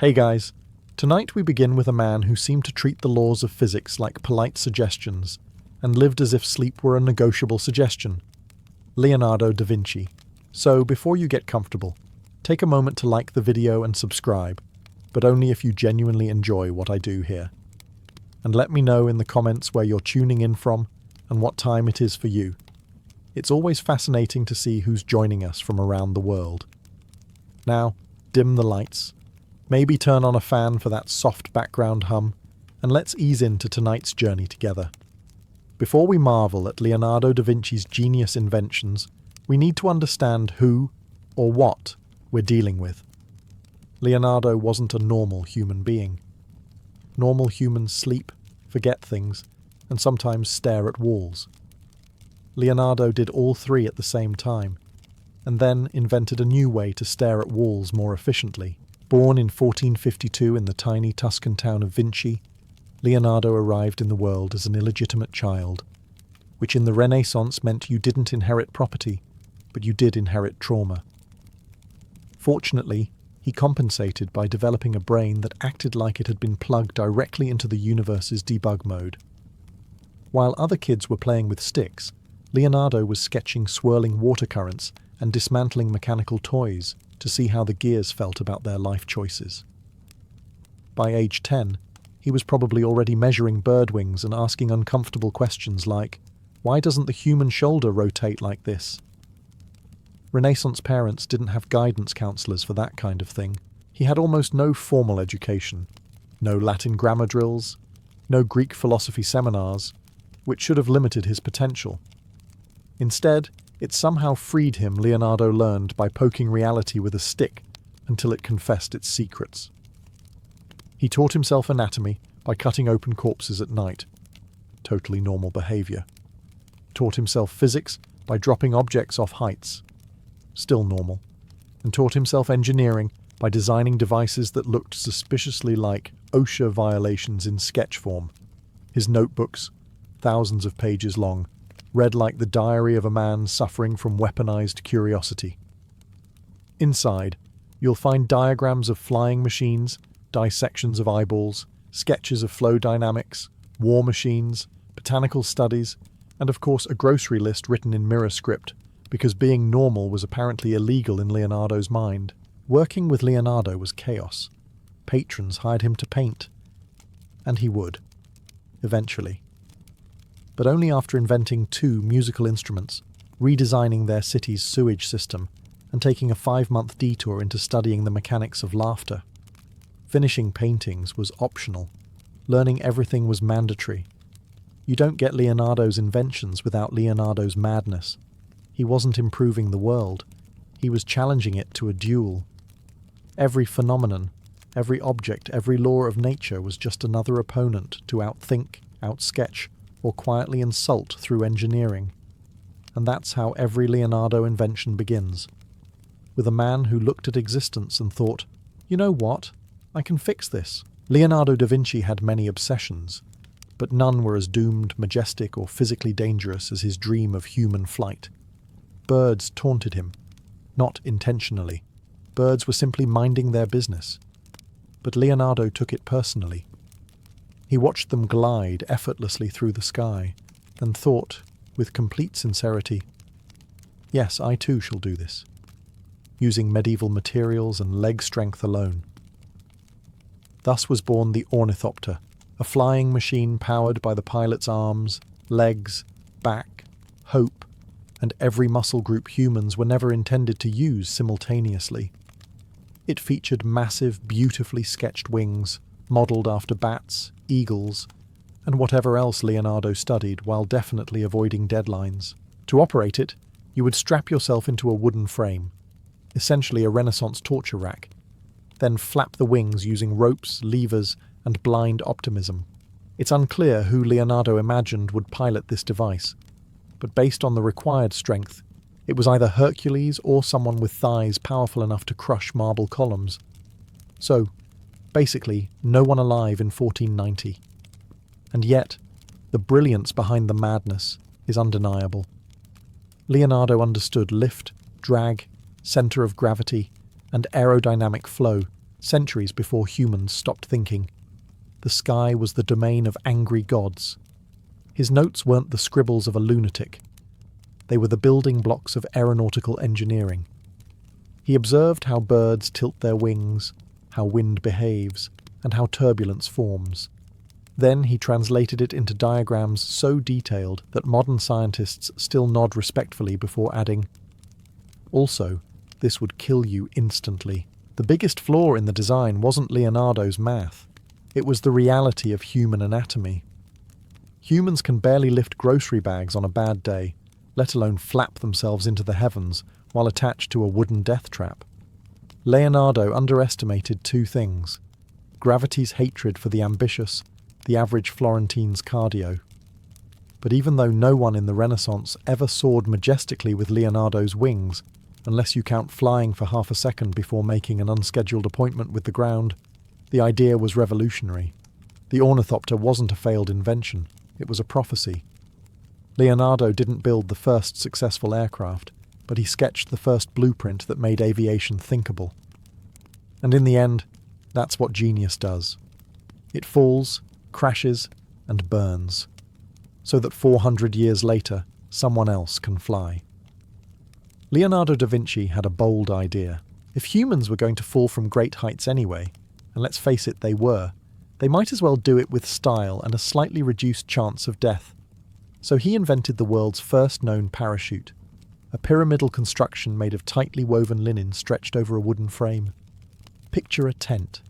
Hey guys, tonight we begin with a man who seemed to treat the laws of physics like polite suggestions and lived as if sleep were a negotiable suggestion. Leonardo da Vinci. So before you get comfortable, take a moment to like the video and subscribe, but only if you genuinely enjoy what I do here. And let me know in the comments where you're tuning in from and what time it is for you. It's always fascinating to see who's joining us from around the world. Now, dim the lights. Maybe turn on a fan for that soft background hum, and let's ease into tonight's journey together. Before we marvel at Leonardo da Vinci's genius inventions, we need to understand who, or what, we're dealing with. Leonardo wasn't a normal human being. Normal humans sleep, forget things, and sometimes stare at walls. Leonardo did all three at the same time, and then invented a new way to stare at walls more efficiently. Born in 1452 in the tiny Tuscan town of Vinci, Leonardo arrived in the world as an illegitimate child, which in the Renaissance meant you didn't inherit property, but you did inherit trauma. Fortunately, he compensated by developing a brain that acted like it had been plugged directly into the universe's debug mode. While other kids were playing with sticks, Leonardo was sketching swirling water currents and dismantling mechanical toys to see how the gears felt about their life choices. By age 10, he was probably already measuring bird wings and asking uncomfortable questions like, why doesn't the human shoulder rotate like this? Renaissance parents didn't have guidance counselors for that kind of thing. He had almost no formal education, no Latin grammar drills, no Greek philosophy seminars, which should have limited his potential. Instead, it somehow freed him. Leonardo learned by poking reality with a stick until it confessed its secrets. He taught himself anatomy by cutting open corpses at night. Totally normal behavior. Taught himself physics by dropping objects off heights. Still normal. And taught himself engineering by designing devices that looked suspiciously like OSHA violations in sketch form. His notebooks, thousands of pages long, read like the diary of a man suffering from weaponized curiosity. Inside, you'll find diagrams of flying machines, dissections of eyeballs, sketches of flow dynamics, war machines, botanical studies, and of course a grocery list written in mirror script, because being normal was apparently illegal in Leonardo's mind. Working with Leonardo was chaos. Patrons hired him to paint. And he would. Eventually. But only after inventing 2 musical instruments, redesigning their city's sewage system, and taking a 5-month detour into studying the mechanics of laughter. Finishing paintings was optional. Learning everything was mandatory. You don't get Leonardo's inventions without Leonardo's madness. He wasn't improving the world. He was challenging it to a duel. Every phenomenon, every object, every law of nature was just another opponent to outthink, outsketch, or quietly insult through engineering. And that's how every Leonardo invention begins. With a man who looked at existence and thought, you know what? I can fix this. Leonardo da Vinci had many obsessions, but none were as doomed, majestic, or physically dangerous as his dream of human flight. Birds taunted him, not intentionally. Birds were simply minding their business. But Leonardo took it personally. He watched them glide effortlessly through the sky, and thought, with complete sincerity, yes, I too shall do this, using medieval materials and leg strength alone. Thus was born the ornithopter, a flying machine powered by the pilot's arms, legs, back, hope, and every muscle group humans were never intended to use simultaneously. It featured massive, beautifully sketched wings, modelled after bats, eagles, and whatever else Leonardo studied while definitely avoiding deadlines. To operate it, you would strap yourself into a wooden frame, essentially a Renaissance torture rack, then flap the wings using ropes, levers, and blind optimism. It's unclear who Leonardo imagined would pilot this device, but based on the required strength, it was either Hercules or someone with thighs powerful enough to crush marble columns. So, basically, no one alive in 1490. And yet, the brilliance behind the madness is undeniable. Leonardo understood lift, drag, center of gravity, and aerodynamic flow centuries before humans stopped thinking. The sky was the domain of angry gods. His notes weren't the scribbles of a lunatic. They were the building blocks of aeronautical engineering. He observed how birds tilt their wings, how wind behaves, and how turbulence forms. Then he translated it into diagrams so detailed that modern scientists still nod respectfully before adding, "Also, this would kill you instantly." The biggest flaw in the design wasn't Leonardo's math. It was the reality of human anatomy. Humans can barely lift grocery bags on a bad day, let alone flap themselves into the heavens while attached to a wooden death trap. Leonardo underestimated two things: gravity's hatred for the ambitious, the average Florentine's cardio. But even though no one in the Renaissance ever soared majestically with Leonardo's wings, unless you count flying for half a second before making an unscheduled appointment with the ground, the idea was revolutionary. The ornithopter wasn't a failed invention, it was a prophecy. Leonardo didn't build the first successful aircraft, but he sketched the first blueprint that made aviation thinkable. And in the end, that's what genius does. It falls, crashes, and burns, so that 400 years later, someone else can fly. Leonardo da Vinci had a bold idea. If humans were going to fall from great heights anyway, and let's face it, they were, they might as well do it with style and a slightly reduced chance of death. So he invented the world's first known parachute, a pyramidal construction made of tightly woven linen stretched over a wooden frame. Picture a tent.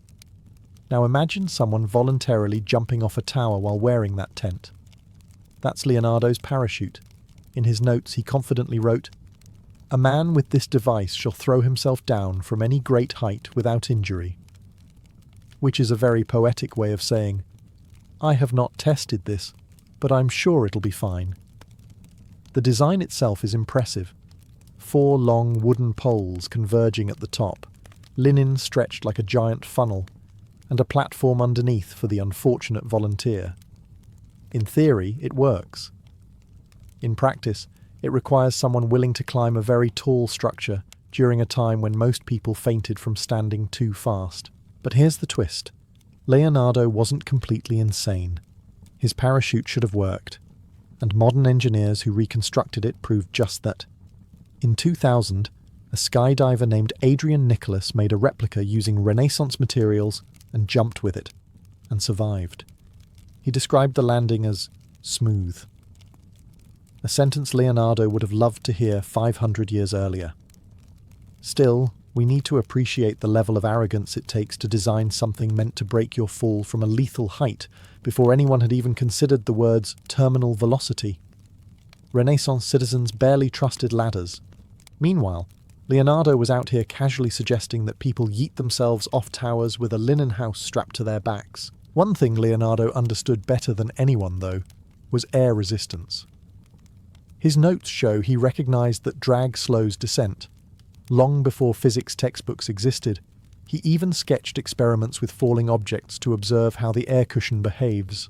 Now imagine someone voluntarily jumping off a tower while wearing that tent. That's Leonardo's parachute. In his notes he confidently wrote, "A man with this device shall throw himself down from any great height without injury." Which is a very poetic way of saying, I have not tested this, but I'm sure it'll be fine. The design itself is impressive. 4 long wooden poles converging at the top, linen stretched like a giant funnel, and a platform underneath for the unfortunate volunteer. In theory, it works. In practice, it requires someone willing to climb a very tall structure during a time when most people fainted from standing too fast. But here's the twist. Leonardo wasn't completely insane. His parachute should have worked, and modern engineers who reconstructed it proved just that. In 2000, a skydiver named Adrian Nicholas made a replica using Renaissance materials and jumped with it, and survived. He described the landing as smooth. A sentence Leonardo would have loved to hear 500 years earlier. Still, we need to appreciate the level of arrogance it takes to design something meant to break your fall from a lethal height before anyone had even considered the words terminal velocity. Renaissance citizens barely trusted ladders. Meanwhile, Leonardo was out here casually suggesting that people yeet themselves off towers with a linen house strapped to their backs. One thing Leonardo understood better than anyone, though, was air resistance. His notes show he recognized that drag slows descent. Long before physics textbooks existed, he even sketched experiments with falling objects to observe how the air cushion behaves.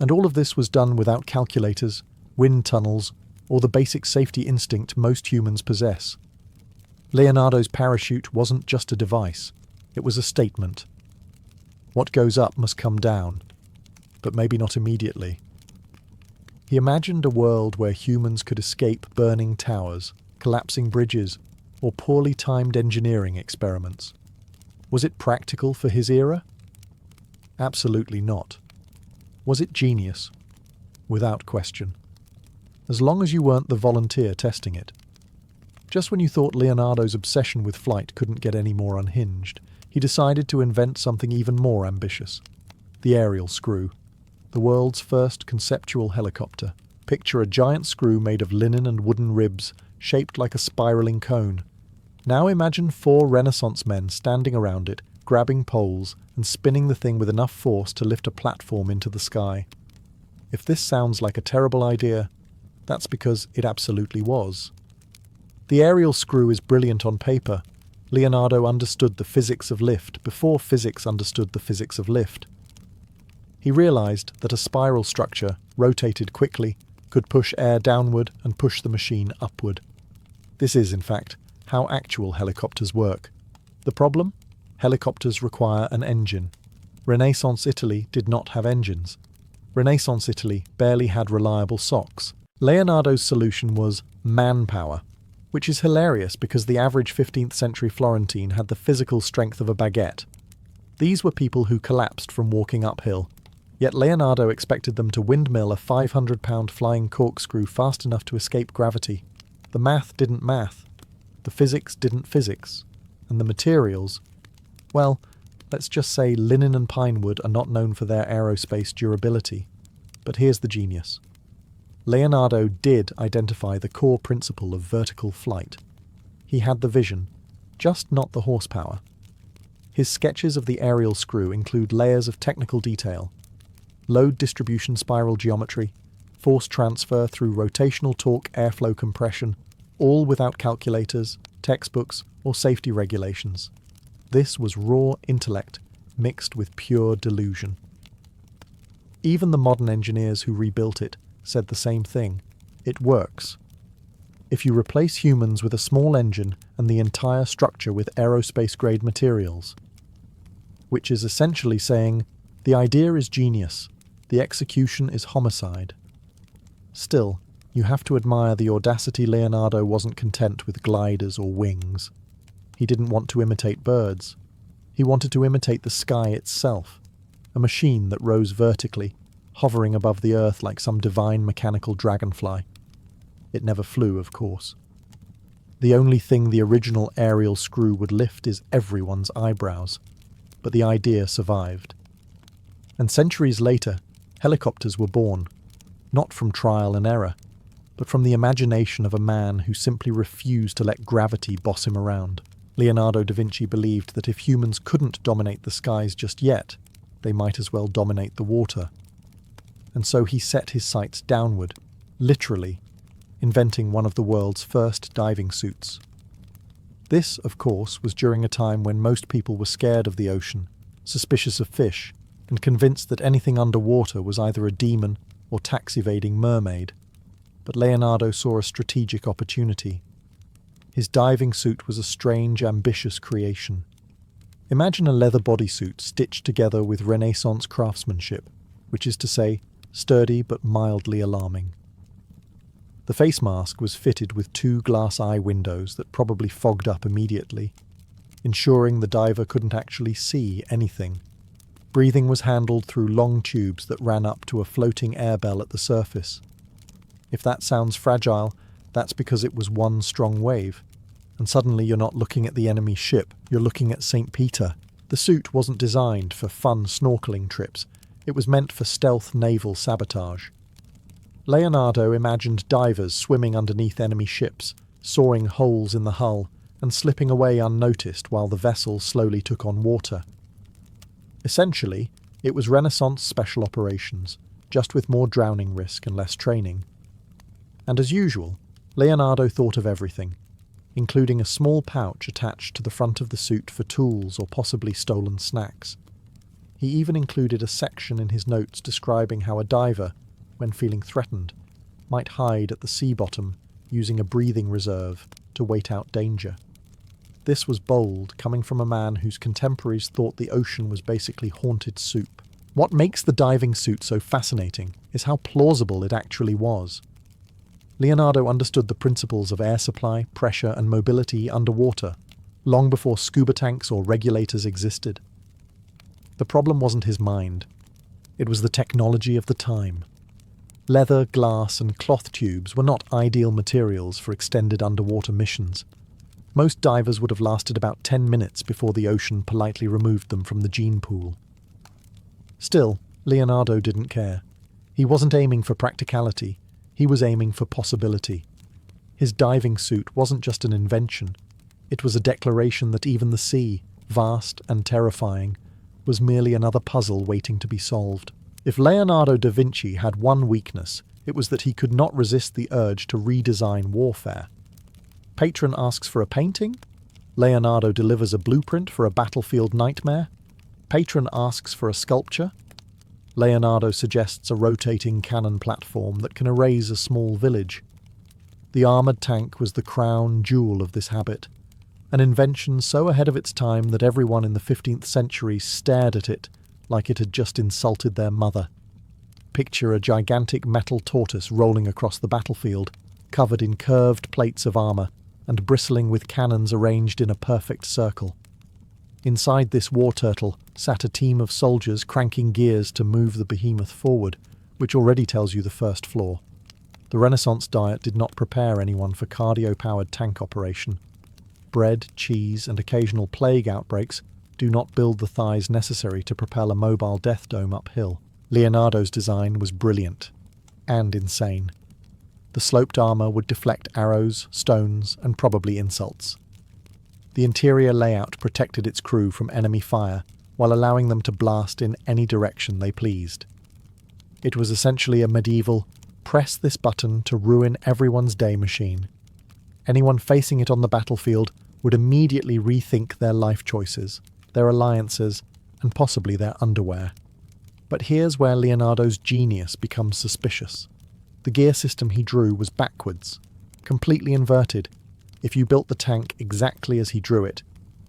And all of this was done without calculators, wind tunnels, or the basic safety instinct most humans possess. Leonardo's parachute wasn't just a device, it was a statement. What goes up must come down, but maybe not immediately. He imagined a world where humans could escape burning towers, collapsing bridges, or poorly timed engineering experiments. Was it practical for his era? Absolutely not. Was it genius? Without question. As long as you weren't the volunteer testing it. Just when you thought Leonardo's obsession with flight couldn't get any more unhinged, he decided to invent something even more ambitious. The aerial screw. The world's first conceptual helicopter. Picture a giant screw made of linen and wooden ribs, shaped like a spiraling cone. Now imagine 4 Renaissance men standing around it, grabbing poles and spinning the thing with enough force to lift a platform into the sky. If this sounds like a terrible idea, that's because it absolutely was. The aerial screw is brilliant on paper. Leonardo understood the physics of lift before physics understood the physics of lift. He realized that a spiral structure, rotated quickly, could push air downward and push the machine upward. This is, in fact, how actual helicopters work. The problem? Helicopters require an engine. Renaissance Italy did not have engines. Renaissance Italy barely had reliable socks. Leonardo's solution was manpower, which is hilarious because the average 15th century Florentine had the physical strength of a baguette. These were people who collapsed from walking uphill, yet Leonardo expected them to windmill a 500-pound flying corkscrew fast enough to escape gravity. The math didn't math, the physics didn't physics, and the materials, well, let's just say linen and pinewood are not known for their aerospace durability. But here's the genius. Leonardo did identify the core principle of vertical flight. He had the vision, just not the horsepower. His sketches of the aerial screw include layers of technical detail: load distribution spiral geometry, force transfer through rotational torque airflow compression, all without calculators, textbooks, or safety regulations. This was raw intellect mixed with pure delusion. Even the modern engineers who rebuilt it said the same thing. It works. If you replace humans with a small engine and the entire structure with aerospace-grade materials, which is essentially saying, the idea is genius, the execution is homicide. Still, you have to admire the audacity. Leonardo wasn't content with gliders or wings. He didn't want to imitate birds. He wanted to imitate the sky itself, a machine that rose vertically, hovering above the earth like some divine mechanical dragonfly. It never flew, of course. The only thing the original aerial screw would lift is everyone's eyebrows, but the idea survived. And centuries later, helicopters were born, not from trial and error, but from the imagination of a man who simply refused to let gravity boss him around. Leonardo da Vinci believed that if humans couldn't dominate the skies just yet, they might as well dominate the water. And so he set his sights downward, literally, inventing one of the world's first diving suits. This, of course, was during a time when most people were scared of the ocean, suspicious of fish, and convinced that anything underwater was either a demon or tax-evading mermaid. But Leonardo saw a strategic opportunity. His diving suit was a strange, ambitious creation. Imagine a leather bodysuit stitched together with Renaissance craftsmanship, which is to say, sturdy but mildly alarming. The face mask was fitted with 2 glass eye windows that probably fogged up immediately, ensuring the diver couldn't actually see anything. Breathing was handled through long tubes that ran up to a floating air bell at the surface. If that sounds fragile, that's because it was one strong wave, and suddenly you're not looking at the enemy ship, you're looking at St. Peter. The suit wasn't designed for fun snorkeling trips, it was meant for stealth naval sabotage. Leonardo imagined divers swimming underneath enemy ships, sawing holes in the hull, and slipping away unnoticed while the vessel slowly took on water. Essentially, it was Renaissance special operations, just with more drowning risk and less training. And as usual, Leonardo thought of everything, including a small pouch attached to the front of the suit for tools or possibly stolen snacks. He even included a section in his notes describing how a diver, when feeling threatened, might hide at the sea bottom using a breathing reserve to wait out danger. This was bold, coming from a man whose contemporaries thought the ocean was basically haunted soup. What makes the diving suit so fascinating is how plausible it actually was. Leonardo understood the principles of air supply, pressure, and mobility underwater, long before scuba tanks or regulators existed. The problem wasn't his mind. It was the technology of the time. Leather, glass, and cloth tubes were not ideal materials for extended underwater missions. Most divers would have lasted about 10 minutes before the ocean politely removed them from the gene pool. Still, Leonardo didn't care. He wasn't aiming for practicality, he was aiming for possibility. His diving suit wasn't just an invention, it was a declaration that even the sea, vast and terrifying, was merely another puzzle waiting to be solved. If Leonardo da Vinci had one weakness, it was that he could not resist the urge to redesign warfare. Patron asks for a painting, Leonardo delivers a blueprint for a battlefield nightmare. Patron asks for a sculpture, Leonardo suggests a rotating cannon platform that can erase a small village. The armoured tank was the crown jewel of this habit, an invention so ahead of its time that everyone in the 15th century stared at it like it had just insulted their mother. Picture a gigantic metal tortoise rolling across the battlefield, covered in curved plates of armour and bristling with cannons arranged in a perfect circle. Inside this war turtle sat a team of soldiers cranking gears to move the behemoth forward, which already tells you the first flaw. The Renaissance diet did not prepare anyone for cardio-powered tank operation. Bread, cheese, and occasional plague outbreaks do not build the thighs necessary to propel a mobile death dome uphill. Leonardo's design was brilliant and insane. The sloped armour would deflect arrows, stones, and probably insults. The interior layout protected its crew from enemy fire while allowing them to blast in any direction they pleased. It was essentially a medieval, press this button to ruin everyone's day machine. Anyone facing it on the battlefield would immediately rethink their life choices, their alliances, and possibly their underwear. But here's where Leonardo's genius becomes suspicious. The gear system he drew was backwards, completely inverted. If you built the tank exactly as he drew it,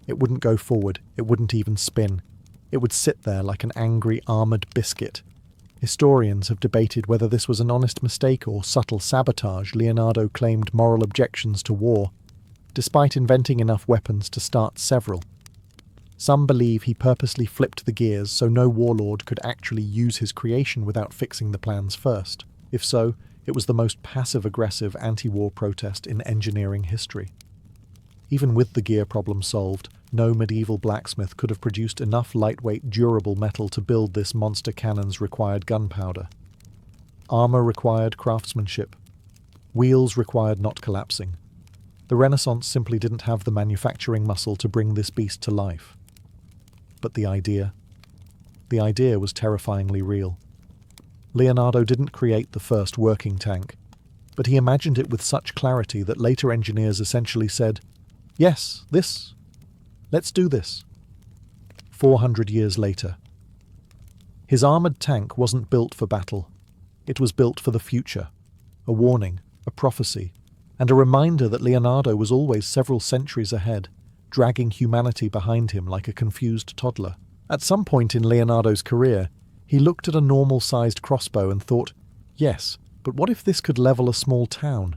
it wouldn't go forward, it wouldn't even spin. It would sit there like an angry armoured biscuit. Historians have debated whether this was an honest mistake or subtle sabotage. Leonardo claimed moral objections to war, despite inventing enough weapons to start several. Some believe he purposely flipped the gears so no warlord could actually use his creation without fixing the plans first. If so, it was the most passive-aggressive anti-war protest in engineering history. Even with the gear problem solved, no medieval blacksmith could have produced enough lightweight, durable metal to build this monster cannon's required gunpowder. Armour required craftsmanship. Wheels required not collapsing. The Renaissance simply didn't have the manufacturing muscle to bring this beast to life. But the idea was terrifyingly real. Leonardo didn't create the first working tank, but he imagined it with such clarity that later engineers essentially said, "Yes, let's do this." 400 years later. His armoured tank wasn't built for battle. It was built for the future, a warning, a prophecy, and a reminder that Leonardo was always several centuries ahead, dragging humanity behind him like a confused toddler. At some point in Leonardo's career, he looked at a normal-sized crossbow and thought, yes, but what if this could level a small town?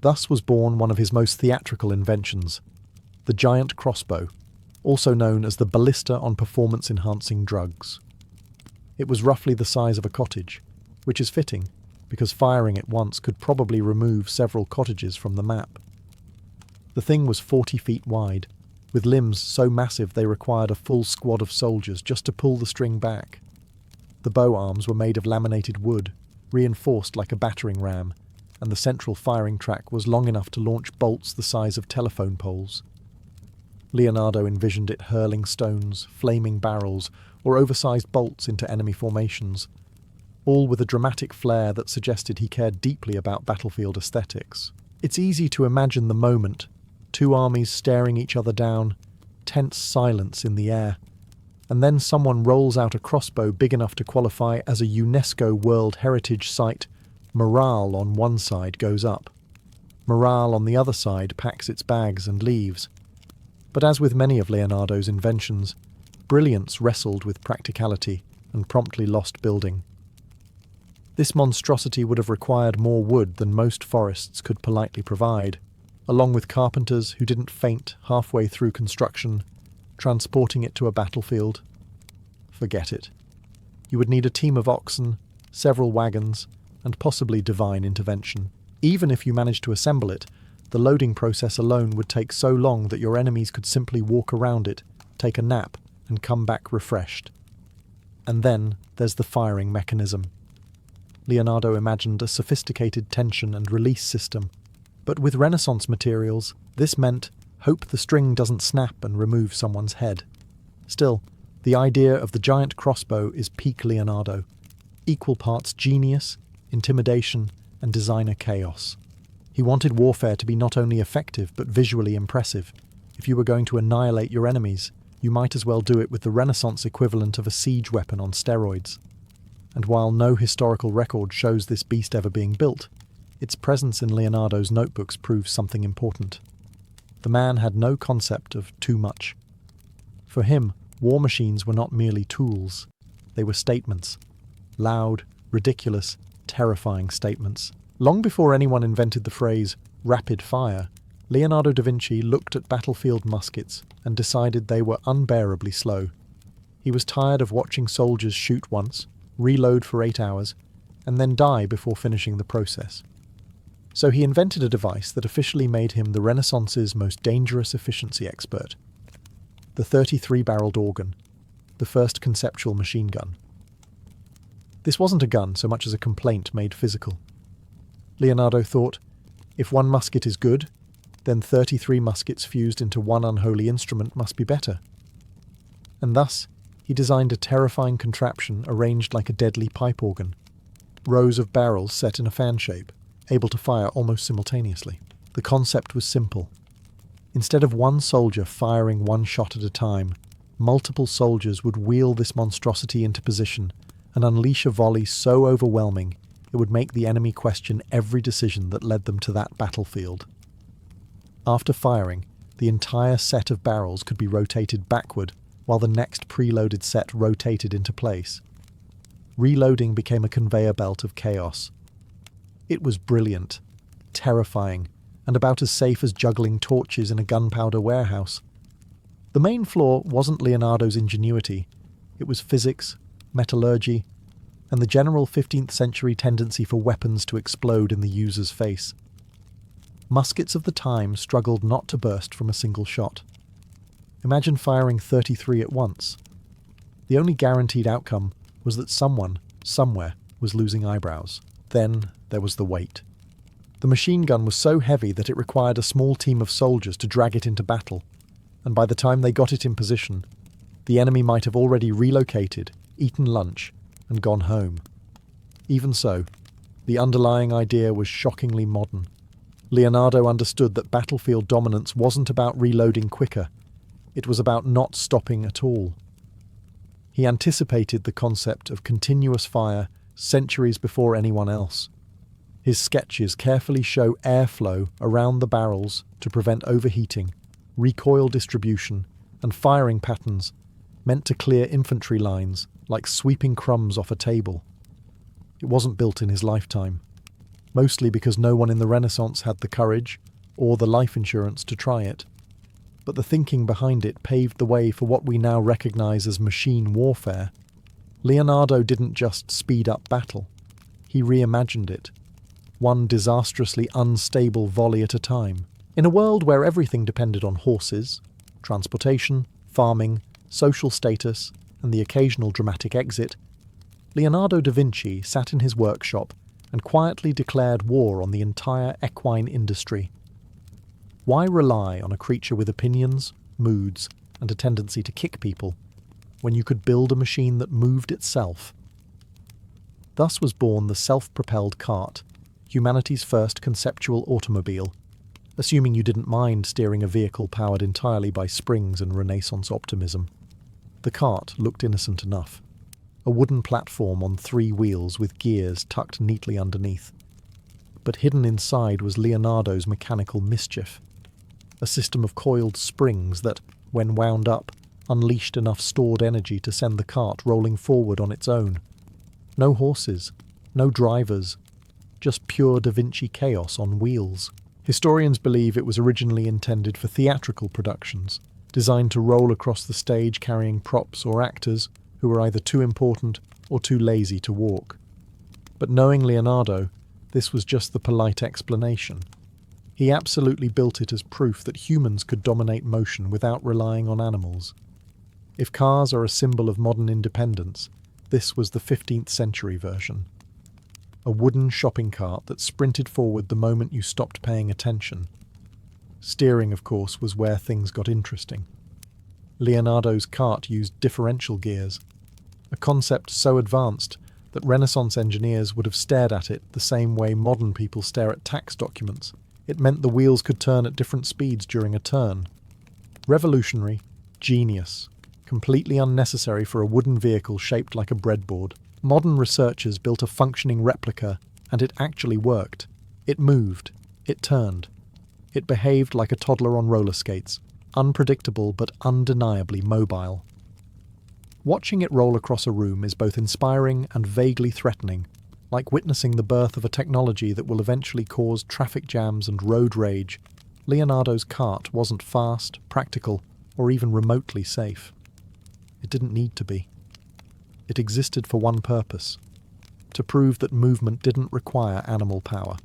Thus was born one of his most theatrical inventions, the giant crossbow, also known as the ballista on performance-enhancing drugs. It was roughly the size of a cottage, which is fitting, because firing it once could probably remove several cottages from the map. The thing was 40 feet wide, with limbs so massive they required a full squad of soldiers just to pull the string back. The bow arms were made of laminated wood, reinforced like a battering ram, and the central firing track was long enough to launch bolts the size of telephone poles. Leonardo envisioned it hurling stones, flaming barrels, or oversized bolts into enemy formations, all with a dramatic flair that suggested he cared deeply about battlefield aesthetics. It's easy to imagine the moment, two armies staring each other down, tense silence in the air, and then someone rolls out a crossbow big enough to qualify as a UNESCO World Heritage Site. Morale on one side goes up. Morale on the other side packs its bags and leaves. But as with many of Leonardo's inventions, brilliance wrestled with practicality and promptly lost building. This monstrosity would have required more wood than most forests could politely provide, along with carpenters who didn't faint halfway through construction, transporting it to a battlefield. Forget it. You would need a team of oxen, several wagons, and possibly divine intervention. Even if you managed to assemble it, the loading process alone would take so long that your enemies could simply walk around it, take a nap, and come back refreshed. And then there's the firing mechanism. Leonardo imagined a sophisticated tension and release system, but with Renaissance materials, this meant hope the string doesn't snap and remove someone's head. Still, the idea of the giant crossbow is peak Leonardo, equal parts genius, intimidation, and designer chaos. He wanted warfare to be not only effective but visually impressive. If you were going to annihilate your enemies, you might as well do it with the Renaissance equivalent of a siege weapon on steroids. And while no historical record shows this beast ever being built, its presence in Leonardo's notebooks proves something important. The man had no concept of too much. For him, war machines were not merely tools. They were statements. Loud, ridiculous, terrifying statements. Long before anyone invented the phrase rapid fire, Leonardo da Vinci looked at battlefield muskets and decided they were unbearably slow. He was tired of watching soldiers shoot once, reload for 8 hours, and then die before finishing the process. So he invented a device that officially made him the Renaissance's most dangerous efficiency expert. The 33-barreled organ, the first conceptual machine gun. This wasn't a gun so much as a complaint made physical. Leonardo thought, if one musket is good, then 33 muskets fused into one unholy instrument must be better. And thus, he designed a terrifying contraption arranged like a deadly pipe organ. Rows of barrels set in a fan shape, able to fire almost simultaneously. The concept was simple. Instead of one soldier firing one shot at a time, multiple soldiers would wheel this monstrosity into position and unleash a volley so overwhelming it would make the enemy question every decision that led them to that battlefield. After firing, the entire set of barrels could be rotated backward while the next preloaded set rotated into place. Reloading became a conveyor belt of chaos. It was brilliant, terrifying, and about as safe as juggling torches in a gunpowder warehouse. The main flaw wasn't Leonardo's ingenuity. It was physics, metallurgy, and the general 15th century tendency for weapons to explode in the user's face. Muskets of the time struggled not to burst from a single shot. Imagine firing 33 at once. The only guaranteed outcome was that someone, somewhere, was losing eyebrows. Then there was the weight. The machine gun was so heavy that it required a small team of soldiers to drag it into battle, and by the time they got it in position, the enemy might have already relocated, eaten lunch, and gone home. Even so, the underlying idea was shockingly modern. Leonardo understood that battlefield dominance wasn't about reloading quicker, it was about not stopping at all. He anticipated the concept of continuous fire centuries before anyone else. His sketches carefully show airflow around the barrels to prevent overheating, recoil distribution, and firing patterns meant to clear infantry lines like sweeping crumbs off a table. It wasn't built in his lifetime, mostly because no one in the Renaissance had the courage or the life insurance to try it. But the thinking behind it paved the way for what we now recognize as machine warfare. Leonardo didn't just speed up battle, he reimagined it, one disastrously unstable volley at a time. In a world where everything depended on horses, transportation, farming, social status, and the occasional dramatic exit, Leonardo da Vinci sat in his workshop and quietly declared war on the entire equine industry. Why rely on a creature with opinions, moods, and a tendency to kick people, when you could build a machine that moved itself? Thus was born the self-propelled cart, humanity's first conceptual automobile, assuming you didn't mind steering a vehicle powered entirely by springs and Renaissance optimism. The cart looked innocent enough. A wooden platform on 3 wheels with gears tucked neatly underneath. But hidden inside was Leonardo's mechanical mischief. A system of coiled springs that, when wound up, unleashed enough stored energy to send the cart rolling forward on its own. No horses, no drivers, just pure Da Vinci chaos on wheels. Historians believe it was originally intended for theatrical productions, designed to roll across the stage carrying props or actors who were either too important or too lazy to walk. But knowing Leonardo, this was just the polite explanation. He absolutely built it as proof that humans could dominate motion without relying on animals. If cars are a symbol of modern independence, this was the 15th century version. A wooden shopping cart that sprinted forward the moment you stopped paying attention. Steering, of course, was where things got interesting. Leonardo's cart used differential gears, a concept so advanced that Renaissance engineers would have stared at it the same way modern people stare at tax documents. It meant the wheels could turn at different speeds during a turn. Revolutionary, genius, completely unnecessary for a wooden vehicle shaped like a breadboard. Modern researchers built a functioning replica, and it actually worked. It moved. It turned. It behaved like a toddler on roller skates, unpredictable but undeniably mobile. Watching it roll across a room is both inspiring and vaguely threatening, like witnessing the birth of a technology that will eventually cause traffic jams and road rage. Leonardo's cart wasn't fast, practical, or even remotely safe. It didn't need to be. It existed for one purpose: to prove that movement didn't require animal power.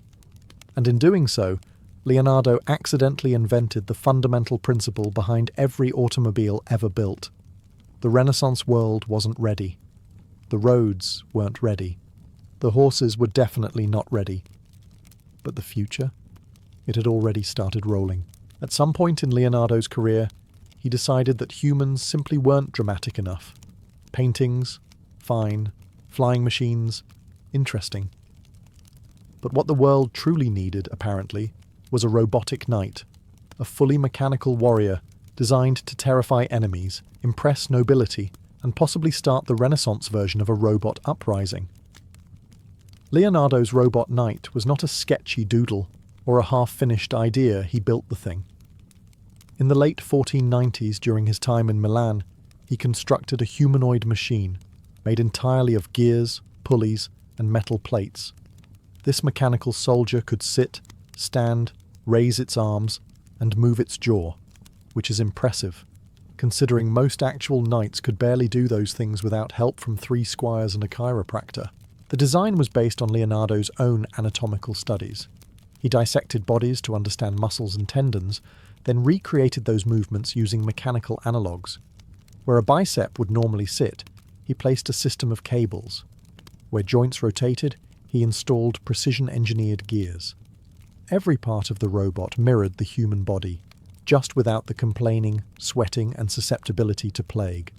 And in doing so, Leonardo accidentally invented the fundamental principle behind every automobile ever built. The Renaissance world wasn't ready. The roads weren't ready. The horses were definitely not ready. But the future? It had already started rolling. At some point in Leonardo's career, he decided that humans simply weren't dramatic enough. Paintings, fine. Flying machines, interesting. But what the world truly needed, apparently, was a robotic knight, a fully mechanical warrior designed to terrify enemies, impress nobility, and possibly start the Renaissance version of a robot uprising. Leonardo's robot knight was not a sketchy doodle or a half-finished idea. He built the thing. In the late 1490s, during his time in Milan, he constructed a humanoid machine made entirely of gears, pulleys, and metal plates. This mechanical soldier could sit, stand, raise its arms, and move its jaw, which is impressive, considering most actual knights could barely do those things without help from 3 squires and a chiropractor. The design was based on Leonardo's own anatomical studies. He dissected bodies to understand muscles and tendons, then recreated those movements using mechanical analogues. Where a bicep would normally sit, he placed a system of cables. Where joints rotated, he installed precision-engineered gears. Every part of the robot mirrored the human body, just without the complaining, sweating, and susceptibility to plague.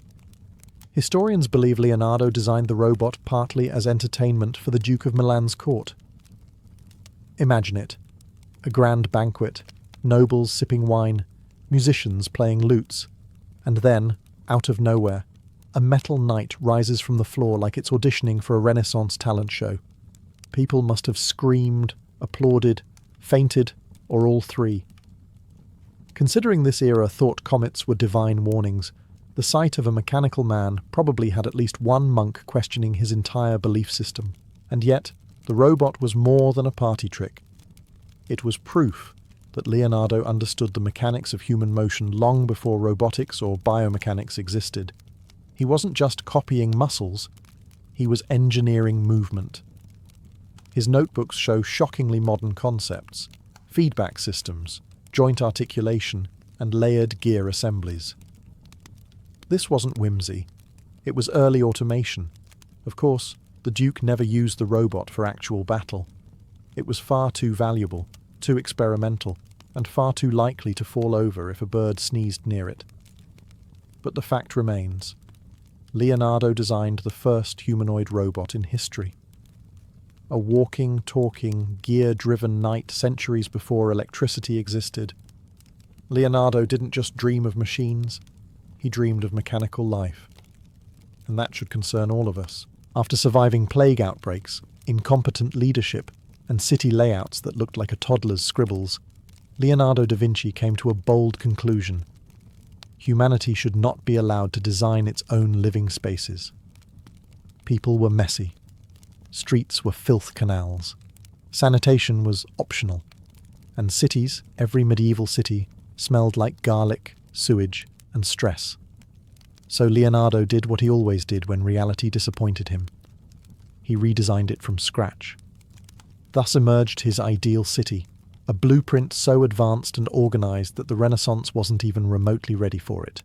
Historians believe Leonardo designed the robot partly as entertainment for the Duke of Milan's court. Imagine it. A grand banquet, nobles sipping wine, musicians playing lutes, and then, out of nowhere, a metal knight rises from the floor like it's auditioning for a Renaissance talent show. People must have screamed, applauded, fainted, or all three. Considering this era thought comets were divine warnings, the sight of a mechanical man probably had at least one monk questioning his entire belief system. And yet, the robot was more than a party trick. It was proof that Leonardo understood the mechanics of human motion long before robotics or biomechanics existed. He wasn't just copying muscles, he was engineering movement. His notebooks show shockingly modern concepts: feedback systems, joint articulation, and layered gear assemblies. This wasn't whimsy. It was early automation. Of course, the Duke never used the robot for actual battle. It was far too valuable, too experimental, and far too likely to fall over if a bird sneezed near it. But the fact remains. Leonardo designed the first humanoid robot in history. A walking, talking, gear-driven knight centuries before electricity existed. Leonardo didn't just dream of machines, he dreamed of mechanical life. And that should concern all of us. After surviving plague outbreaks, incompetent leadership, and city layouts that looked like a toddler's scribbles, Leonardo da Vinci came to a bold conclusion. Humanity should not be allowed to design its own living spaces. People were messy. Streets were filth canals. Sanitation was optional. And cities, every medieval city, smelled like garlic, sewage, and stress. So Leonardo did what he always did when reality disappointed him. He redesigned it from scratch. Thus emerged his ideal city, a blueprint so advanced and organized that the Renaissance wasn't even remotely ready for it.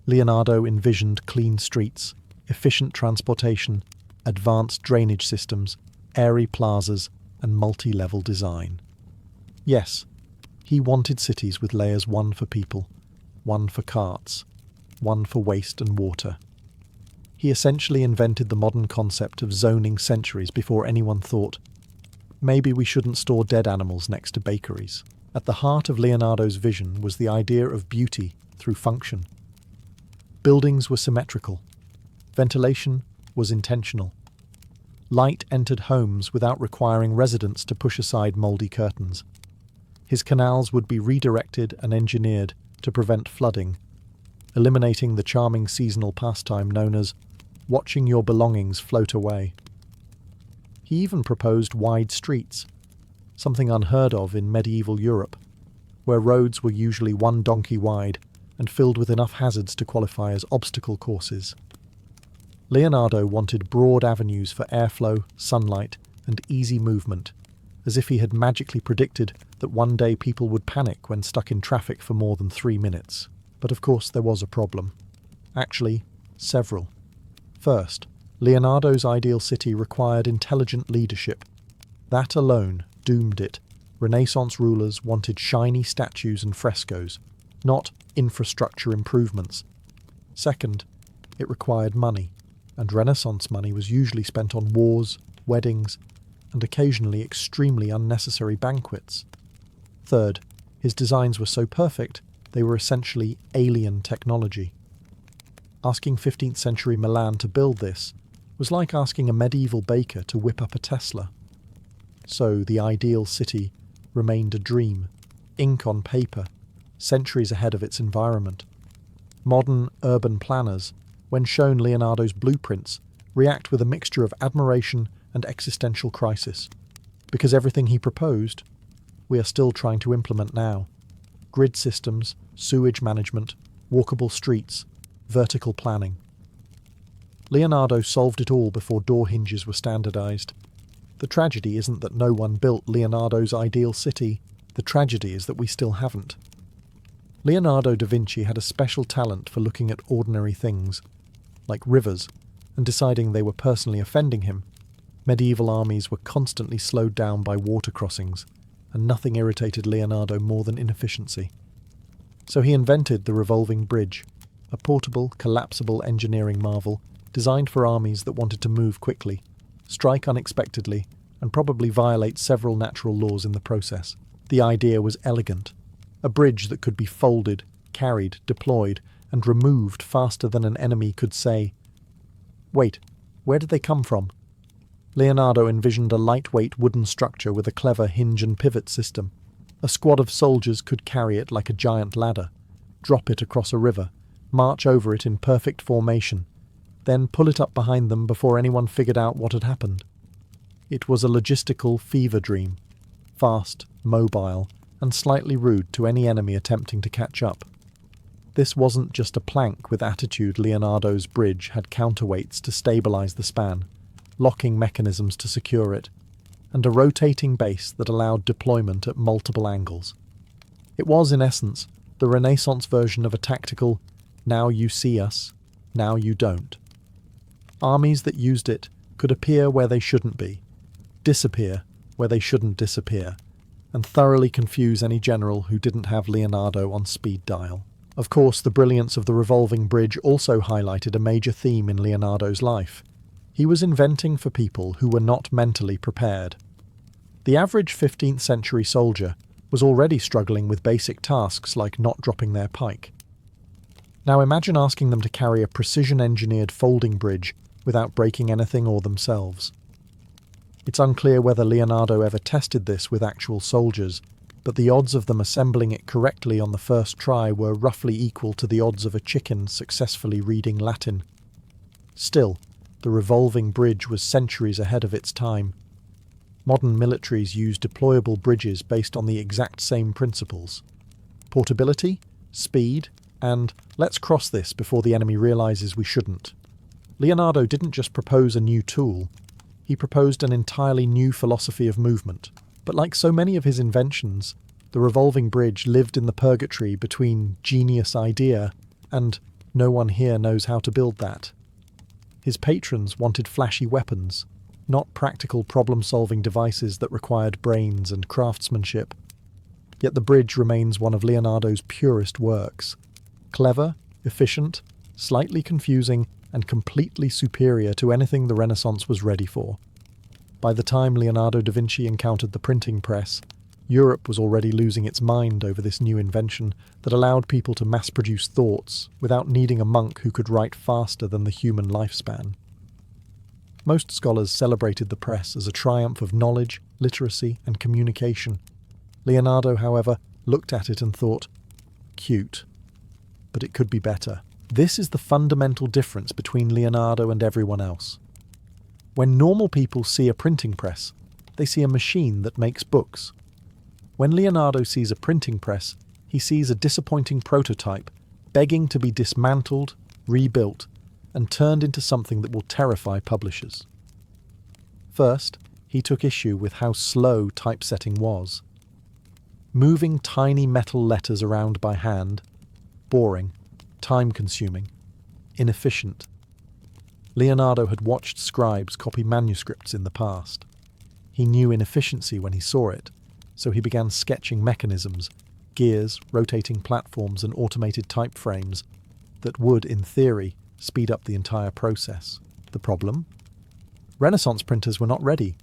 Leonardo envisioned clean streets, efficient transportation, advanced drainage systems, airy plazas, and multi-level design. Yes, he wanted cities with layers: one for people, one for carts, one for waste and water. He essentially invented the modern concept of zoning centuries before anyone thought, maybe we shouldn't store dead animals next to bakeries. At the heart of Leonardo's vision was the idea of beauty through function. Buildings were symmetrical. Ventilation was intentional. Light entered homes without requiring residents to push aside mouldy curtains. His canals would be redirected and engineered to prevent flooding, eliminating the charming seasonal pastime known as watching your belongings float away. He even proposed wide streets, something unheard of in medieval Europe, where roads were usually one donkey wide and filled with enough hazards to qualify as obstacle courses. Leonardo wanted broad avenues for airflow, sunlight, and easy movement, as if he had magically predicted that one day people would panic when stuck in traffic for more than 3 minutes. But of course there was a problem. Actually, several. First, Leonardo's ideal city required intelligent leadership. That alone doomed it. Renaissance rulers wanted shiny statues and frescoes, not infrastructure improvements. Second, it required money, and Renaissance money was usually spent on wars, weddings, and occasionally extremely unnecessary banquets. Third, his designs were so perfect they were essentially alien technology. Asking 15th century Milan to build this was like asking a medieval baker to whip up a Tesla. So the ideal city remained a dream, ink on paper, centuries ahead of its environment. Modern urban planners, when shown Leonardo's blueprints, react with a mixture of admiration and existential crisis, because everything he proposed, we are still trying to implement now. Grid systems, sewage management, walkable streets, vertical planning. Leonardo solved it all before door hinges were standardized. The tragedy isn't that no one built Leonardo's ideal city, the tragedy is that we still haven't. Leonardo da Vinci had a special talent for looking at ordinary things, like rivers, and deciding they were personally offending him. Medieval armies were constantly slowed down by water crossings, and nothing irritated Leonardo more than inefficiency. So he invented the revolving bridge, a portable, collapsible engineering marvel designed for armies that wanted to move quickly, strike unexpectedly, and probably violate several natural laws in the process. The idea was elegant. A bridge that could be folded, carried, deployed, and removed faster than an enemy could say, "Wait, where did they come from?" Leonardo envisioned a lightweight wooden structure with a clever hinge and pivot system. A squad of soldiers could carry it like a giant ladder, drop it across a river, march over it in perfect formation, then pull it up behind them before anyone figured out what had happened. It was a logistical fever dream, fast, mobile, and slightly rude to any enemy attempting to catch up. This wasn't just a plank with attitude. Leonardo's bridge had counterweights to stabilize the span, locking mechanisms to secure it, and a rotating base that allowed deployment at multiple angles. It was, in essence, the Renaissance version of a tactical, now you see us, now you don't. Armies that used it could appear where they shouldn't be, disappear where they shouldn't disappear, and thoroughly confuse any general who didn't have Leonardo on speed dial. Of course, the brilliance of the revolving bridge also highlighted a major theme in Leonardo's life. He was inventing for people who were not mentally prepared. The average 15th century soldier was already struggling with basic tasks like not dropping their pike. Now imagine asking them to carry a precision-engineered folding bridge without breaking anything or themselves. It's unclear whether Leonardo ever tested this with actual soldiers, but the odds of them assembling it correctly on the first try were roughly equal to the odds of a chicken successfully reading Latin. Still, the revolving bridge was centuries ahead of its time. Modern militaries use deployable bridges based on the exact same principles: portability, speed, and let's cross this before the enemy realizes we shouldn't. Leonardo didn't just propose a new tool, he proposed an entirely new philosophy of movement. But like so many of his inventions, the revolving bridge lived in the purgatory between genius idea and no one here knows how to build that. His patrons wanted flashy weapons, not practical problem-solving devices that required brains and craftsmanship. Yet the bridge remains one of Leonardo's purest works. Clever, efficient, slightly confusing, and completely superior to anything the Renaissance was ready for. By the time Leonardo da Vinci encountered the printing press, Europe was already losing its mind over this new invention that allowed people to mass-produce thoughts without needing a monk who could write faster than the human lifespan. Most scholars celebrated the press as a triumph of knowledge, literacy, and communication. Leonardo, however, looked at it and thought, cute, but it could be better. This is the fundamental difference between Leonardo and everyone else. When normal people see a printing press, they see a machine that makes books. When Leonardo sees a printing press, he sees a disappointing prototype begging to be dismantled, rebuilt, and turned into something that will terrify publishers. First, he took issue with how slow typesetting was. Moving tiny metal letters around by hand, boring, time-consuming, inefficient. Leonardo had watched scribes copy manuscripts in the past. He knew inefficiency when he saw it, so he began sketching mechanisms, gears, rotating platforms, and automated type frames that would, in theory, speed up the entire process. The problem? Renaissance printers were not ready.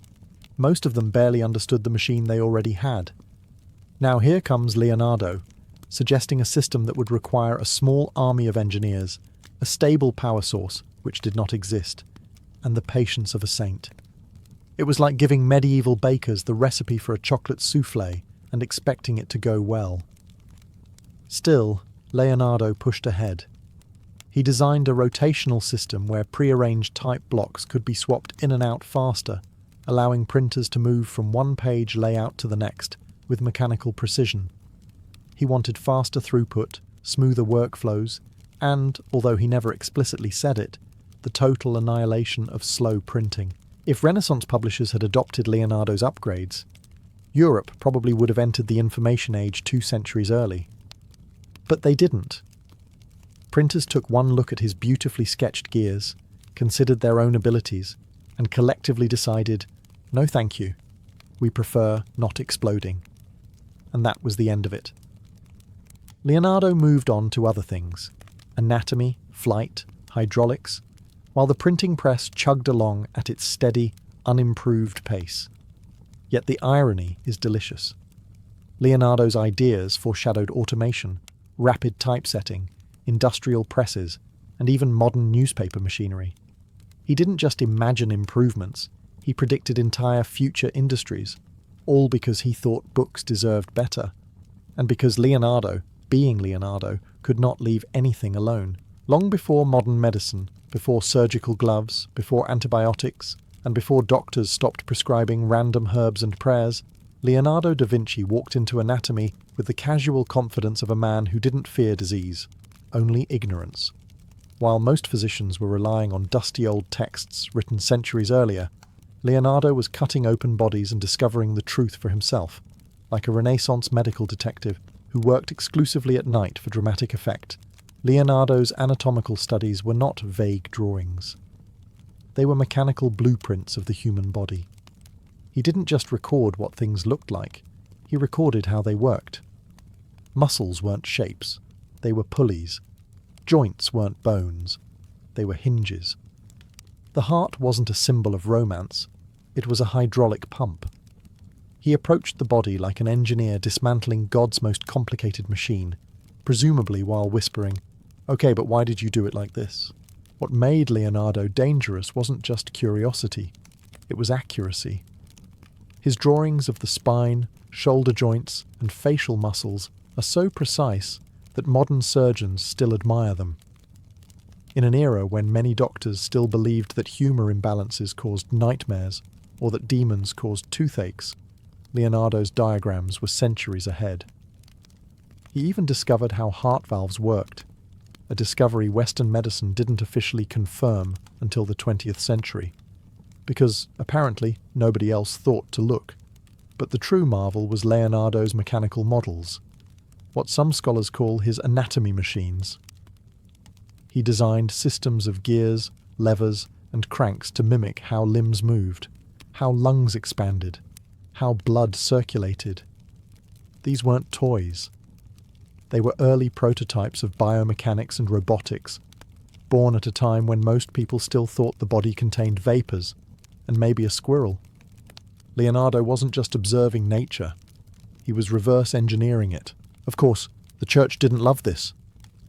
Most of them barely understood the machine they already had. Now here comes Leonardo, suggesting a system that would require a small army of engineers, a stable power source, which did not exist, and the patience of a saint. It was like giving medieval bakers the recipe for a chocolate soufflé and expecting it to go well. Still, Leonardo pushed ahead. He designed a rotational system where prearranged type blocks could be swapped in and out faster, allowing printers to move from one page layout to the next with mechanical precision. He wanted faster throughput, smoother workflows, and, although he never explicitly said it, the total annihilation of slow printing. If Renaissance publishers had adopted Leonardo's upgrades, Europe probably would have entered the information age 2 centuries early. But they didn't. Printers took one look at his beautifully sketched gears, considered their own abilities, and collectively decided, no thank you, we prefer not exploding. And that was the end of it. Leonardo moved on to other things: anatomy, flight, hydraulics, while the printing press chugged along at its steady, unimproved pace. Yet the irony is delicious. Leonardo's ideas foreshadowed automation, rapid typesetting, industrial presses, and even modern newspaper machinery. He didn't just imagine improvements, he predicted entire future industries, all because he thought books deserved better, and because Leonardo, being Leonardo, could not leave anything alone. Long before modern medicine, before surgical gloves, before antibiotics, and before doctors stopped prescribing random herbs and prayers, Leonardo da Vinci walked into anatomy with the casual confidence of a man who didn't fear disease, only ignorance. While most physicians were relying on dusty old texts written centuries earlier, Leonardo was cutting open bodies and discovering the truth for himself, like a Renaissance medical detective who worked exclusively at night for dramatic effect. Leonardo's anatomical studies were not vague drawings. They were mechanical blueprints of the human body. He didn't just record what things looked like, he recorded how they worked. Muscles weren't shapes, they were pulleys. Joints weren't bones, they were hinges. The heart wasn't a symbol of romance, it was a hydraulic pump. He approached the body like an engineer dismantling God's most complicated machine, presumably while whispering, "Okay, but why did you do it like this?" What made Leonardo dangerous wasn't just curiosity, it was accuracy. His drawings of the spine, shoulder joints, and facial muscles are so precise that modern surgeons still admire them. In an era when many doctors still believed that humour imbalances caused nightmares, or that demons caused toothaches, Leonardo's diagrams were centuries ahead. He even discovered how heart valves worked, a discovery Western medicine didn't officially confirm until the 20th century, because apparently nobody else thought to look. But the true marvel was Leonardo's mechanical models, what some scholars call his anatomy machines. He designed systems of gears, levers, and cranks to mimic how limbs moved, how lungs expanded, how blood circulated. These weren't toys. They were early prototypes of biomechanics and robotics, born at a time when most people still thought the body contained vapours, and maybe a squirrel. Leonardo wasn't just observing nature, he was reverse engineering it. Of course, the church didn't love this.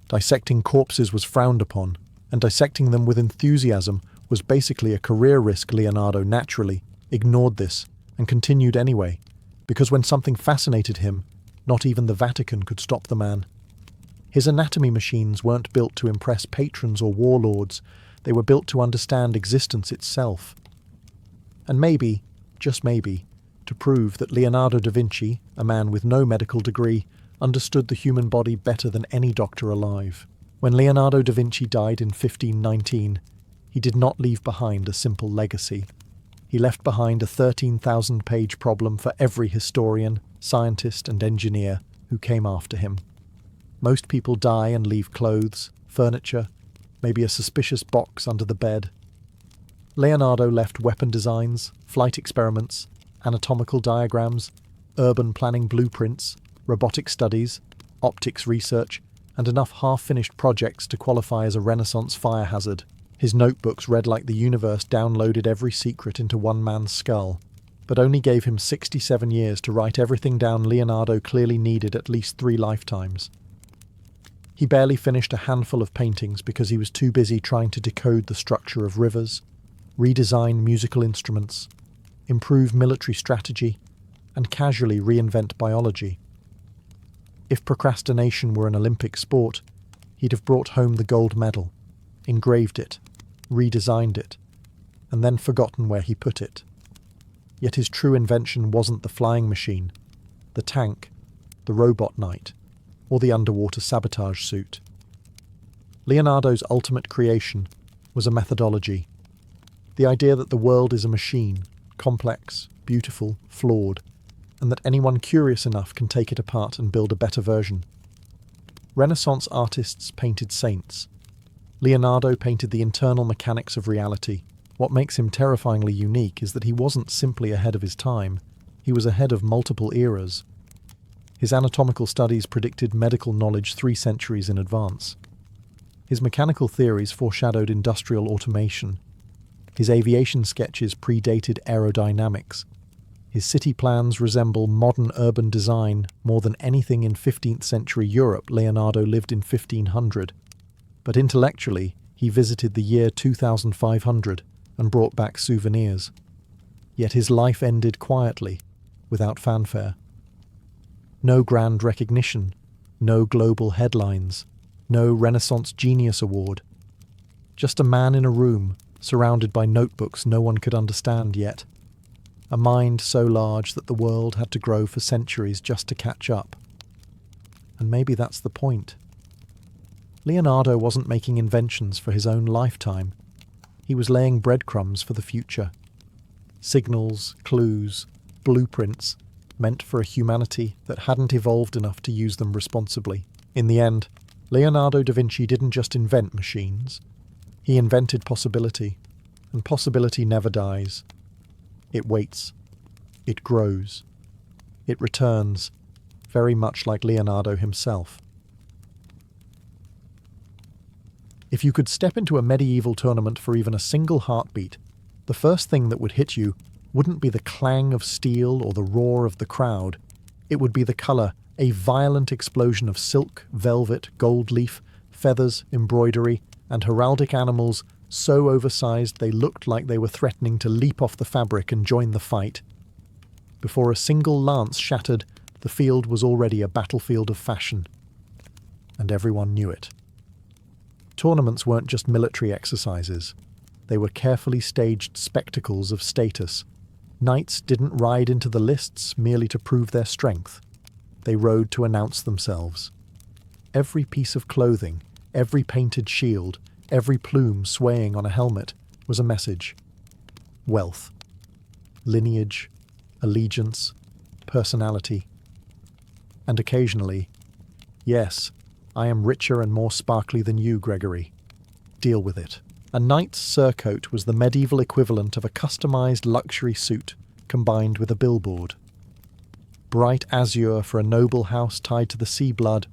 Dissecting corpses was frowned upon, and dissecting them with enthusiasm was basically a career risk. Leonardo naturally ignored this and continued anyway, Because when something fascinated him, not even the Vatican could stop the man. His anatomy machines weren't built to impress patrons or warlords, they were built to understand existence itself. And maybe, just maybe, to prove that Leonardo da Vinci, a man with no medical degree, understood the human body better than any doctor alive. When Leonardo da Vinci died in 1519, he did not leave behind a simple legacy. He left behind a 13,000-page problem for every historian, scientist and engineer who came after him. Most people die and leave clothes, furniture, maybe a suspicious box under the bed. Leonardo left weapon designs, flight experiments, anatomical diagrams, urban planning blueprints, robotic studies, optics research, and enough half-finished projects to qualify as a Renaissance fire hazard. His notebooks read like the universe downloaded every secret into one man's skull, but only gave him 67 years to write everything down Leonardo clearly needed at least 3 lifetimes. He barely finished a handful of paintings because he was too busy trying to decode the structure of rivers, redesign musical instruments, improve military strategy, and casually reinvent biology. If procrastination were an Olympic sport, he'd have brought home the gold medal, engraved it, redesigned it, and then forgotten where he put it. Yet his true invention wasn't the flying machine, the tank, the robot knight, or the underwater sabotage suit. Leonardo's ultimate creation was a methodology. The idea that the world is a machine, complex, beautiful, flawed, and that anyone curious enough can take it apart and build a better version. Renaissance artists painted saints. Leonardo painted the internal mechanics of reality. What makes him terrifyingly unique is that he wasn't simply ahead of his time, he was ahead of multiple eras. His anatomical studies predicted medical knowledge 3 centuries in advance. His mechanical theories foreshadowed industrial automation. His aviation sketches predated aerodynamics. His city plans resemble modern urban design more than anything in 15th century Europe. Leonardo lived in 1500. But intellectually, he visited the year 2500 and brought back souvenirs. Yet his life ended quietly, without fanfare. No grand recognition, no global headlines, no Renaissance Genius Award. Just a man in a room, surrounded by notebooks no one could understand yet. A mind so large that the world had to grow for centuries just to catch up. And maybe that's the point. Leonardo wasn't making inventions for his own lifetime. He was laying breadcrumbs for the future. Signals, clues, blueprints, meant for a humanity that hadn't evolved enough to use them responsibly. In the end, Leonardo da Vinci didn't just invent machines. He invented possibility, and possibility never dies. It waits. It grows. It returns, very much like Leonardo himself. If you could step into a medieval tournament for even a single heartbeat, the first thing that would hit you wouldn't be the clang of steel or the roar of the crowd. It would be the colour, a violent explosion of silk, velvet, gold leaf, feathers, embroidery, and heraldic animals so oversized they looked like they were threatening to leap off the fabric and join the fight. Before a single lance shattered, the field was already a battlefield of fashion. And everyone knew it. Tournaments weren't just military exercises. They were carefully staged spectacles of status. Knights didn't ride into the lists merely to prove their strength. They rode to announce themselves. Every piece of clothing, every painted shield, every plume swaying on a helmet was a message. Wealth, lineage, allegiance, personality. And occasionally, yes, I am richer and more sparkly than you, Gregory. Deal with it. A knight's surcoat was the medieval equivalent of a customized luxury suit combined with a billboard. Bright azure for a noble house tied to the sea blood,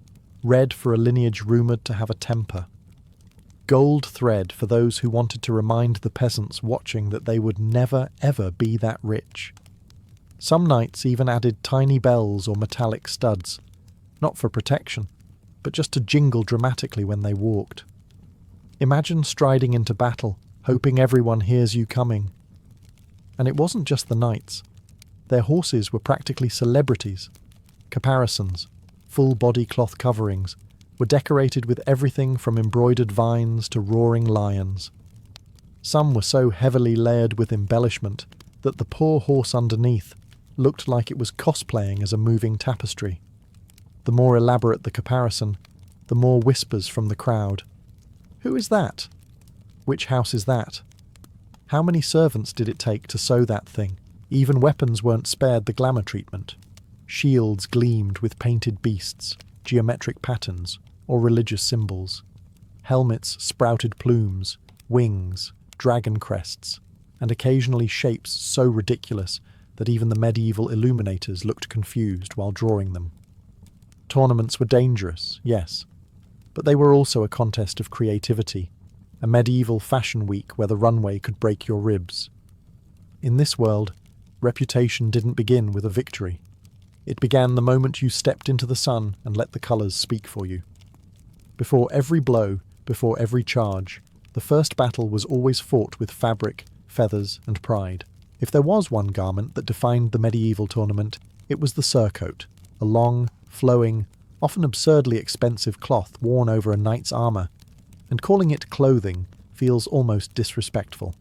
red for a lineage rumoured to have a temper. Gold thread for those who wanted to remind the peasants watching that they would never ever be that rich. Some knights even added tiny bells or metallic studs, not for protection, but just to jingle dramatically when they walked. Imagine striding into battle, hoping everyone hears you coming. And it wasn't just the knights. Their horses were practically celebrities. Caparisons, full-body cloth coverings, were decorated with everything from embroidered vines to roaring lions. Some were so heavily layered with embellishment that the poor horse underneath looked like it was cosplaying as a moving tapestry. The more elaborate the caparison, the more whispers from the crowd. "Who is that? Which house is that? How many servants did it take to sew that thing?" Even weapons weren't spared the glamour treatment. Shields gleamed with painted beasts, geometric patterns, or religious symbols. Helmets sprouted plumes, wings, dragon crests, and occasionally shapes so ridiculous that even the medieval illuminators looked confused while drawing them. Tournaments were dangerous, yes, but they were also a contest of creativity, a medieval fashion week where the runway could break your ribs. In this world, reputation didn't begin with a victory. It began the moment you stepped into the sun and let the colours speak for you. Before every blow, before every charge, the first battle was always fought with fabric, feathers, and pride. If there was one garment that defined the medieval tournament, it was the surcoat, a long, flowing, often absurdly expensive cloth worn over a knight's armour, and calling it clothing feels almost disrespectful.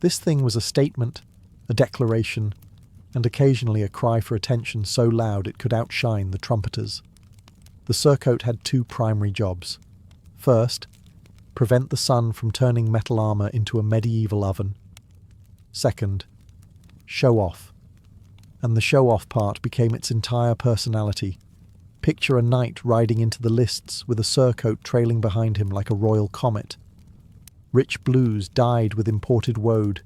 This thing was a statement, a declaration, and occasionally a cry for attention so loud it could outshine the trumpeters. The surcoat had two primary jobs. First, prevent the sun from turning metal armour into a medieval oven. Second, show off. And the show-off part became its entire personality. Picture a knight riding into the lists with a surcoat trailing behind him like a royal comet. Rich blues dyed with imported woad,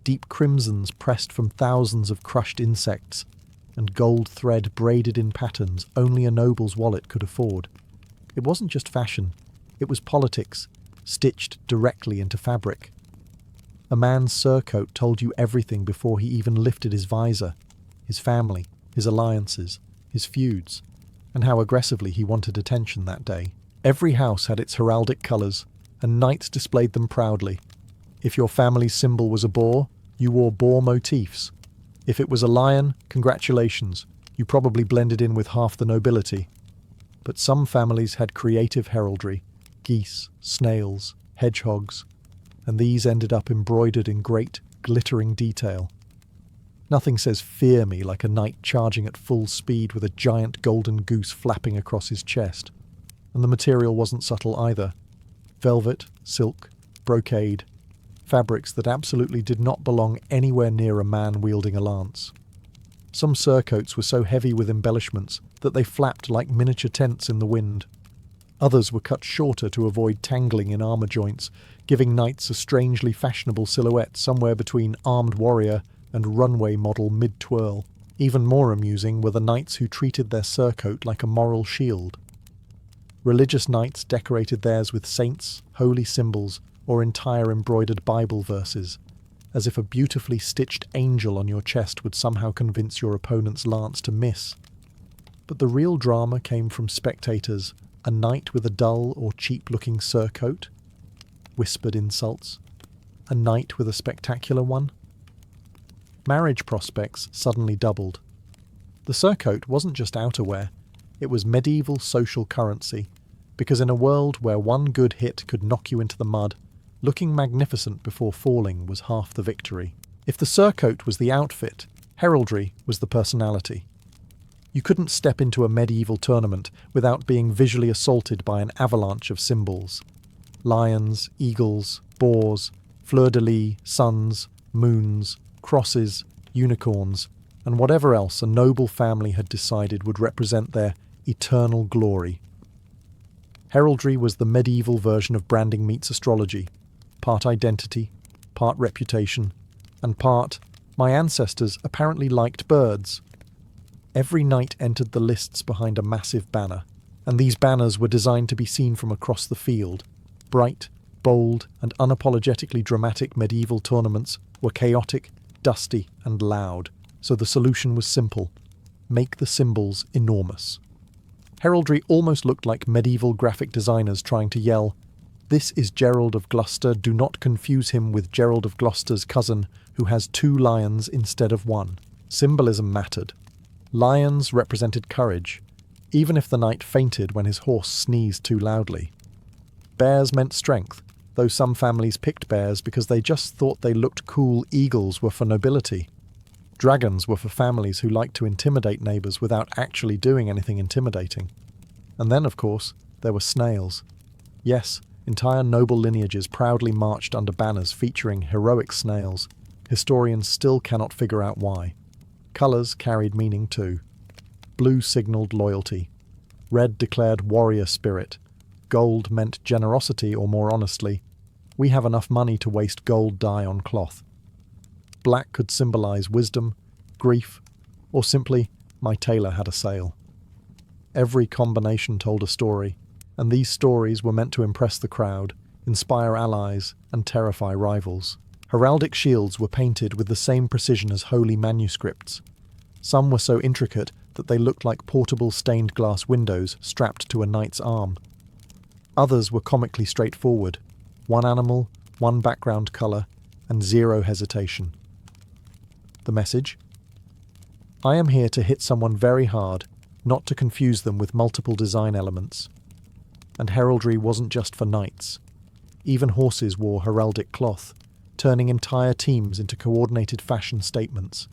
deep crimsons pressed from thousands of crushed insects, and gold thread braided in patterns only a noble's wallet could afford. It wasn't just fashion, it was politics, stitched directly into fabric. A man's surcoat told you everything before he even lifted his visor, his family, his alliances, his feuds, and how aggressively he wanted attention that day. Every house had its heraldic colours, and knights displayed them proudly. If your family's symbol was a boar, you wore boar motifs. If it was a lion, congratulations, you probably blended in with half the nobility. But some families had creative heraldry, geese, snails, hedgehogs, and these ended up embroidered in great, glittering detail. Nothing says fear me like a knight charging at full speed with a giant golden goose flapping across his chest. And the material wasn't subtle either. Velvet, silk, brocade, fabrics that absolutely did not belong anywhere near a man wielding a lance. Some surcoats were so heavy with embellishments that they flapped like miniature tents in the wind. Others were cut shorter to avoid tangling in armour joints, giving knights a strangely fashionable silhouette somewhere between armed warrior and runway model mid-twirl. Even more amusing were the knights who treated their surcoat like a moral shield. Religious knights decorated theirs with saints, holy symbols, or entire embroidered Bible verses, as if a beautifully stitched angel on your chest would somehow convince your opponent's lance to miss. But the real drama came from spectators, a knight with a dull or cheap-looking surcoat, whispered insults, a knight with a spectacular one. Marriage prospects suddenly doubled. The surcoat wasn't just outerwear, it was medieval social currency, because in a world where one good hit could knock you into the mud, looking magnificent before falling was half the victory. If the surcoat was the outfit, heraldry was the personality. You couldn't step into a medieval tournament without being visually assaulted by an avalanche of symbols. Lions, eagles, boars, fleur-de-lis, suns, moons, crosses, unicorns, and whatever else a noble family had decided would represent their eternal glory. Heraldry was the medieval version of branding meets astrology, part identity, part reputation, and part, my ancestors apparently liked birds. Every knight entered the lists behind a massive banner, and these banners were designed to be seen from across the field. Bright, bold, and unapologetically dramatic medieval tournaments were chaotic, dusty, and loud, so the solution was simple: make the symbols enormous. Heraldry almost looked like medieval graphic designers trying to yell, "This is Gerald of Gloucester, do not confuse him with Gerald of Gloucester's cousin, who has 2 lions instead of 1. Symbolism mattered. Lions represented courage, even if the knight fainted when his horse sneezed too loudly. Bears meant strength, though some families picked bears because they just thought they looked cool. Eagles were for nobility. Dragons were for families who liked to intimidate neighbours without actually doing anything intimidating. And then, of course, there were snails. Yes, entire noble lineages proudly marched under banners featuring heroic snails. Historians still cannot figure out why. Colours carried meaning too. Blue signalled loyalty. Red declared warrior spirit. Gold meant generosity, or more honestly, we have enough money to waste gold dye on cloth. Black could symbolise wisdom, grief, or simply, my tailor had a sale. Every combination told a story, and these stories were meant to impress the crowd, inspire allies, and terrify rivals. Heraldic shields were painted with the same precision as holy manuscripts. Some were so intricate that they looked like portable stained glass windows strapped to a knight's arm. Others were comically straightforward: one animal, one background colour, and zero hesitation. The message? I am here to hit someone very hard, not to confuse them with multiple design elements. And heraldry wasn't just for knights. Even horses wore heraldic cloth, turning entire teams into coordinated fashion statements.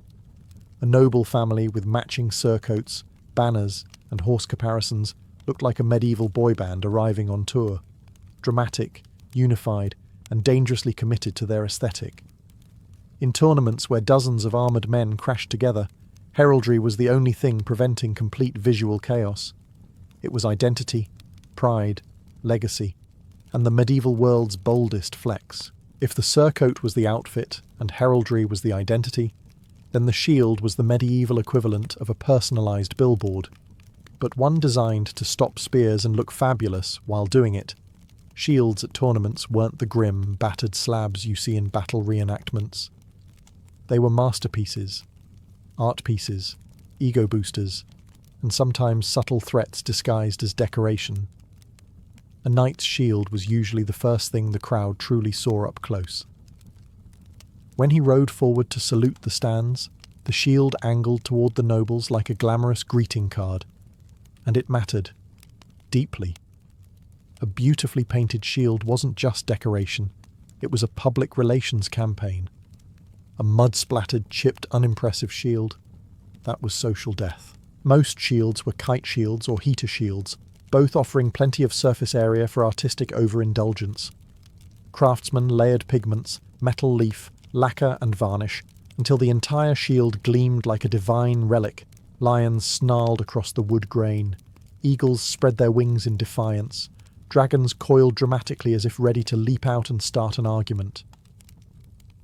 A noble family with matching surcoats, banners, and horse caparisons looked like a medieval boy band arriving on tour, dramatic, unified, and dangerously committed to their aesthetic. In tournaments where dozens of armoured men crashed together, heraldry was the only thing preventing complete visual chaos. It was identity, pride, legacy, and the medieval world's boldest flex. If the surcoat was the outfit and heraldry was the identity, then the shield was the medieval equivalent of a personalised billboard, but one designed to stop spears and look fabulous while doing it. Shields at tournaments weren't the grim, battered slabs you see in battle reenactments. They were masterpieces, art pieces, ego boosters, and sometimes subtle threats disguised as decoration. A knight's shield was usually the first thing the crowd truly saw up close. When he rode forward to salute the stands, the shield angled toward the nobles like a glamorous greeting card. And it mattered. Deeply. A beautifully painted shield wasn't just decoration, it was a public relations campaign. A mud-splattered, chipped, unimpressive shield. That was social death. Most shields were kite shields or heater shields, both offering plenty of surface area for artistic overindulgence. Craftsmen layered pigments, metal leaf, lacquer and varnish, until the entire shield gleamed like a divine relic. Lions snarled across the wood grain. Eagles spread their wings in defiance. Dragons coiled dramatically as if ready to leap out and start an argument.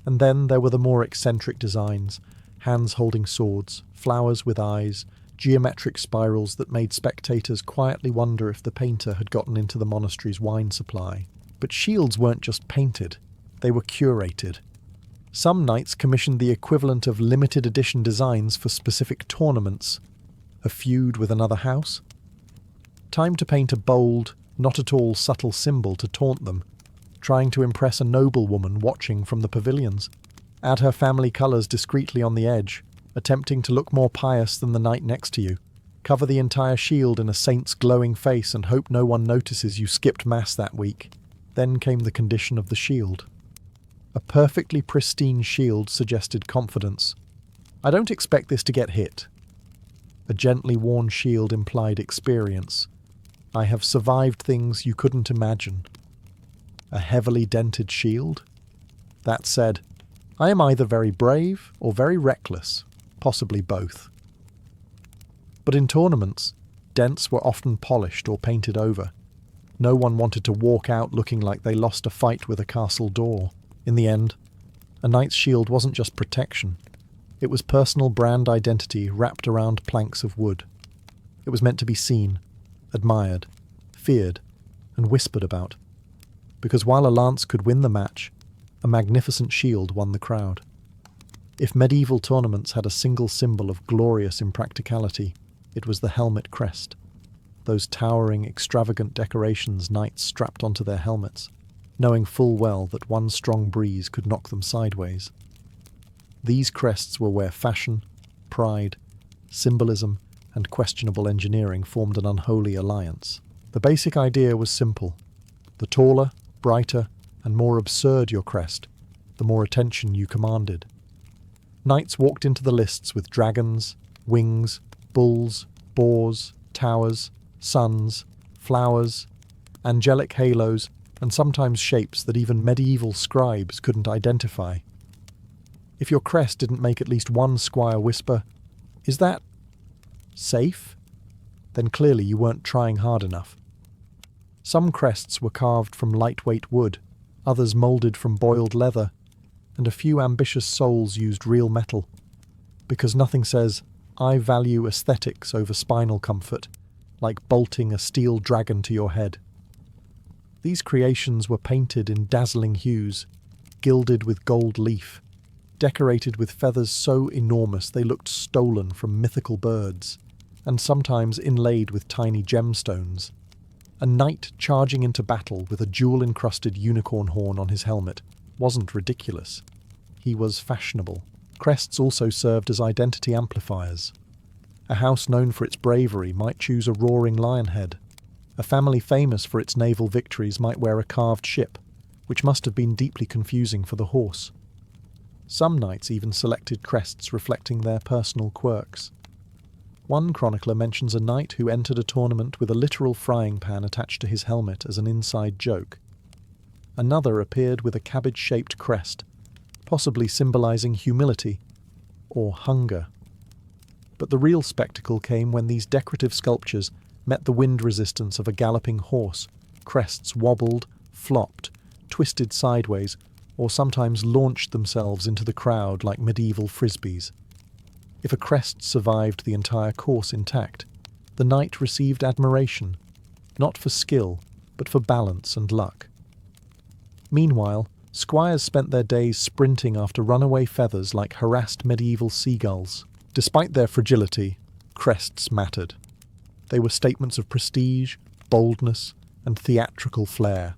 And then there were the more eccentric designs, hands holding swords, flowers with eyes, geometric spirals that made spectators quietly wonder if the painter had gotten into the monastery's wine supply. But shields weren't just painted, they were curated. Some knights commissioned the equivalent of limited edition designs for specific tournaments. A feud with another house? Time to paint a bold, not at all subtle symbol to taunt them, trying to impress a noblewoman watching from the pavilions. Add her family colours discreetly on the edge, attempting to look more pious than the knight next to you. Cover the entire shield in a saint's glowing face and hope no one notices you skipped mass that week. Then came the condition of the shield. A perfectly pristine shield suggested confidence. I don't expect this to get hit. A gently worn shield implied experience. I have survived things you couldn't imagine. A heavily dented shield? That said, I am either very brave or very reckless, possibly both. But in tournaments, dents were often polished or painted over. No one wanted to walk out looking like they lost a fight with a castle door. In the end, a knight's shield wasn't just protection. It was personal brand identity wrapped around planks of wood. It was meant to be seen, admired, feared, and whispered about. Because while a lance could win the match, a magnificent shield won the crowd. If medieval tournaments had a single symbol of glorious impracticality, it was the helmet crest. Those towering, extravagant decorations knights strapped onto their helmets, knowing full well that one strong breeze could knock them sideways. These crests were where fashion, pride, symbolism, and questionable engineering formed an unholy alliance. The basic idea was simple. The taller, brighter, and more absurd your crest, the more attention you commanded. Knights walked into the lists with dragons, wings, bulls, boars, towers, suns, flowers, angelic halos, and sometimes shapes that even medieval scribes couldn't identify. If your crest didn't make at least one squire whisper, "Is that safe?" then clearly you weren't trying hard enough. Some crests were carved from lightweight wood, others moulded from boiled leather, and a few ambitious souls used real metal, because nothing says, "I value aesthetics over spinal comfort," like bolting a steel dragon to your head. These creations were painted in dazzling hues, gilded with gold leaf, decorated with feathers so enormous they looked stolen from mythical birds, and sometimes inlaid with tiny gemstones. A knight charging into battle with a jewel-encrusted unicorn horn on his helmet wasn't ridiculous. He was fashionable. Crests also served as identity amplifiers. A house known for its bravery might choose a roaring lion head. A family famous for its naval victories might wear a carved ship, which must have been deeply confusing for the horse. Some knights even selected crests reflecting their personal quirks. One chronicler mentions a knight who entered a tournament with a literal frying pan attached to his helmet as an inside joke. Another appeared with a cabbage-shaped crest, possibly symbolizing humility or hunger. But the real spectacle came when these decorative sculptures met the wind resistance of a galloping horse. Crests wobbled, flopped, twisted sideways, or sometimes launched themselves into the crowd like medieval frisbees. If a crest survived the entire course intact, the knight received admiration, not for skill, but for balance and luck. Meanwhile, squires spent their days sprinting after runaway feathers like harassed medieval seagulls. Despite their fragility, crests mattered. They were statements of prestige, boldness, and theatrical flair.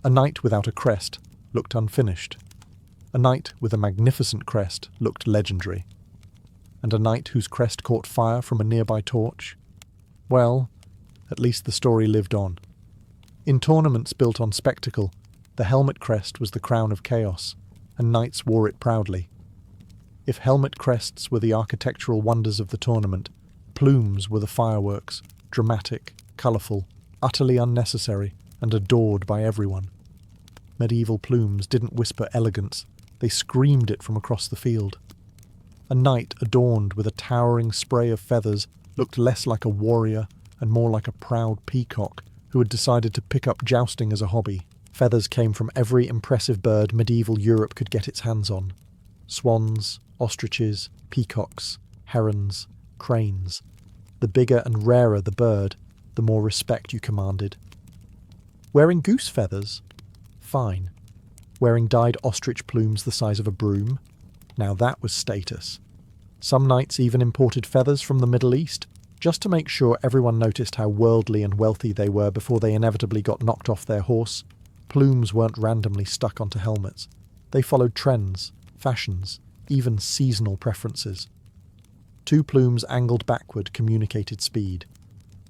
A knight without a crest looked unfinished. A knight with a magnificent crest looked legendary. And a knight whose crest caught fire from a nearby torch? Well, at least the story lived on. In tournaments built on spectacle, the helmet crest was the crown of chaos, and knights wore it proudly. If helmet crests were the architectural wonders of the tournament, plumes were the fireworks, dramatic, colourful, utterly unnecessary, and adored by everyone. Medieval plumes didn't whisper elegance, they screamed it from across the field. A knight adorned with a towering spray of feathers looked less like a warrior and more like a proud peacock who had decided to pick up jousting as a hobby. Feathers came from every impressive bird medieval Europe could get its hands on. Swans, ostriches, peacocks, herons, cranes. The bigger and rarer the bird, the more respect you commanded. Wearing goose feathers? Fine. Wearing dyed ostrich plumes the size of a broom? Now that was status. Some knights even imported feathers from the Middle East, just to make sure everyone noticed how worldly and wealthy they were before they inevitably got knocked off their horse. Plumes weren't randomly stuck onto helmets. They followed trends, fashions, even seasonal preferences. 2 plumes angled backward communicated speed.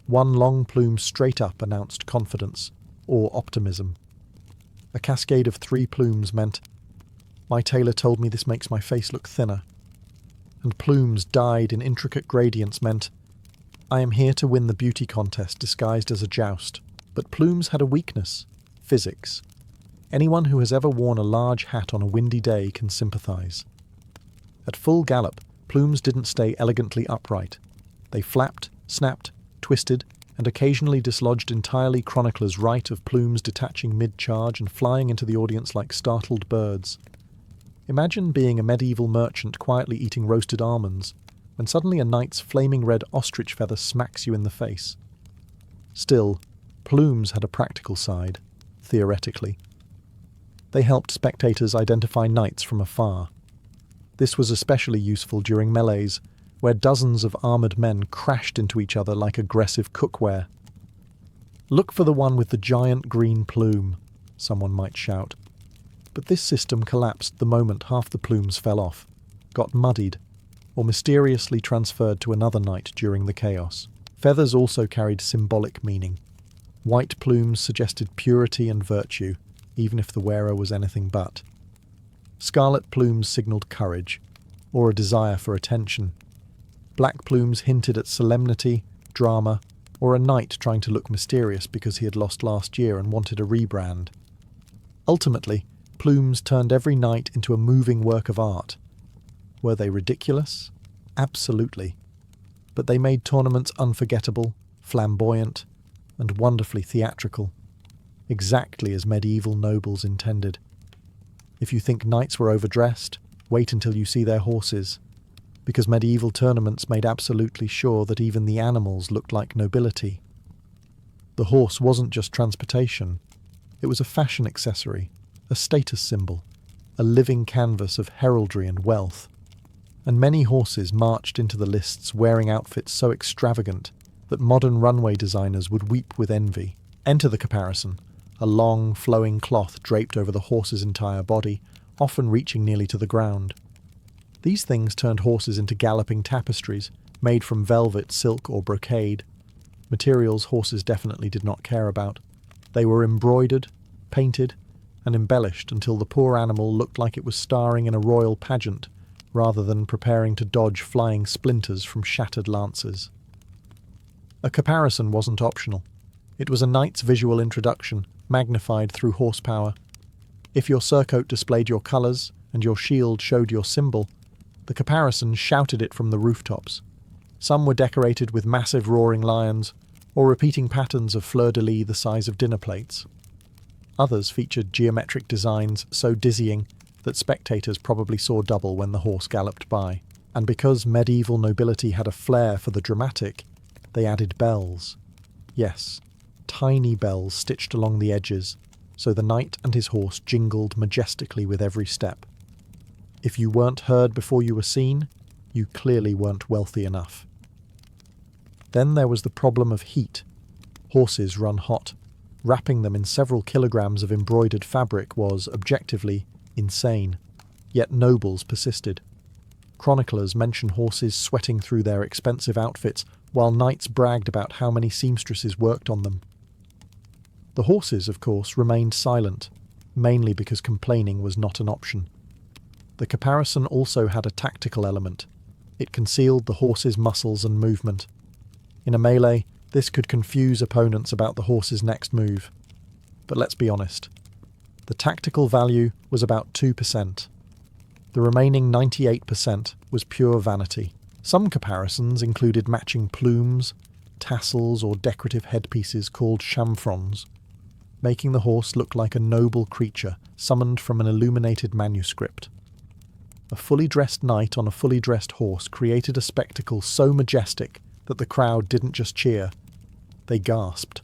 1 long plume straight up announced confidence, or optimism. A cascade of 3 plumes meant, "My tailor told me this makes my face look thinner." And plumes dyed in intricate gradients meant, "I am here to win the beauty contest disguised as a joust." But plumes had a weakness: physics. Anyone who has ever worn a large hat on a windy day can sympathise. At full gallop, plumes didn't stay elegantly upright. They flapped, snapped, twisted, and occasionally dislodged entirely. Chroniclers write of plumes detaching mid-charge and flying into the audience like startled birds. Imagine being a medieval merchant quietly eating roasted almonds, when suddenly a knight's flaming red ostrich feather smacks you in the face. Still, plumes had a practical side, theoretically. They helped spectators identify knights from afar. This was especially useful during melees, where dozens of armoured men crashed into each other like aggressive cookware. "Look for the one with the giant green plume," someone might shout. But this system collapsed the moment half the plumes fell off, got muddied, or mysteriously transferred to another knight during the chaos. Feathers also carried symbolic meaning. White plumes suggested purity and virtue, even if the wearer was anything but. Scarlet plumes signaled courage, or a desire for attention. Black plumes hinted at solemnity, drama, or a knight trying to look mysterious because he had lost last year and wanted a rebrand. Ultimately, plumes turned every knight into a moving work of art. Were they ridiculous? Absolutely. But they made tournaments unforgettable, flamboyant, and wonderfully theatrical, exactly as medieval nobles intended. If you think knights were overdressed, wait until you see their horses, because medieval tournaments made absolutely sure that even the animals looked like nobility. The horse wasn't just transportation, it was a fashion accessory, a status symbol, a living canvas of heraldry and wealth. And many horses marched into the lists wearing outfits so extravagant that modern runway designers would weep with envy. Enter the caparison, a long, flowing cloth draped over the horse's entire body, often reaching nearly to the ground. These things turned horses into galloping tapestries, made from velvet, silk, or brocade, materials horses definitely did not care about. They were embroidered, painted, and embellished until the poor animal looked like it was starring in a royal pageant, rather than preparing to dodge flying splinters from shattered lances. A caparison wasn't optional. It was a knight's visual introduction, magnified through horsepower. If your surcoat displayed your colours and your shield showed your symbol, the caparison shouted it from the rooftops. Some were decorated with massive roaring lions, or repeating patterns of fleur-de-lis the size of dinner plates. Others featured geometric designs so dizzying that spectators probably saw double when the horse galloped by. And because medieval nobility had a flair for the dramatic, they added bells. Yes, tiny bells stitched along the edges, so the knight and his horse jingled majestically with every step. If you weren't heard before you were seen, you clearly weren't wealthy enough. Then there was the problem of heat. Horses run hot. Wrapping them in several kilograms of embroidered fabric was, objectively, insane. Yet nobles persisted. Chroniclers mention horses sweating through their expensive outfits, while knights bragged about how many seamstresses worked on them. The horses, of course, remained silent, mainly because complaining was not an option. The caparison also had a tactical element. It concealed the horse's muscles and movement. In a melee, this could confuse opponents about the horse's next move. But let's be honest. The tactical value was about 2%. The remaining 98% was pure vanity. Some caparisons included matching plumes, tassels, or decorative headpieces called chamfrons, making the horse look like a noble creature summoned from an illuminated manuscript. A fully dressed knight on a fully dressed horse created a spectacle so majestic that the crowd didn't just cheer, they gasped.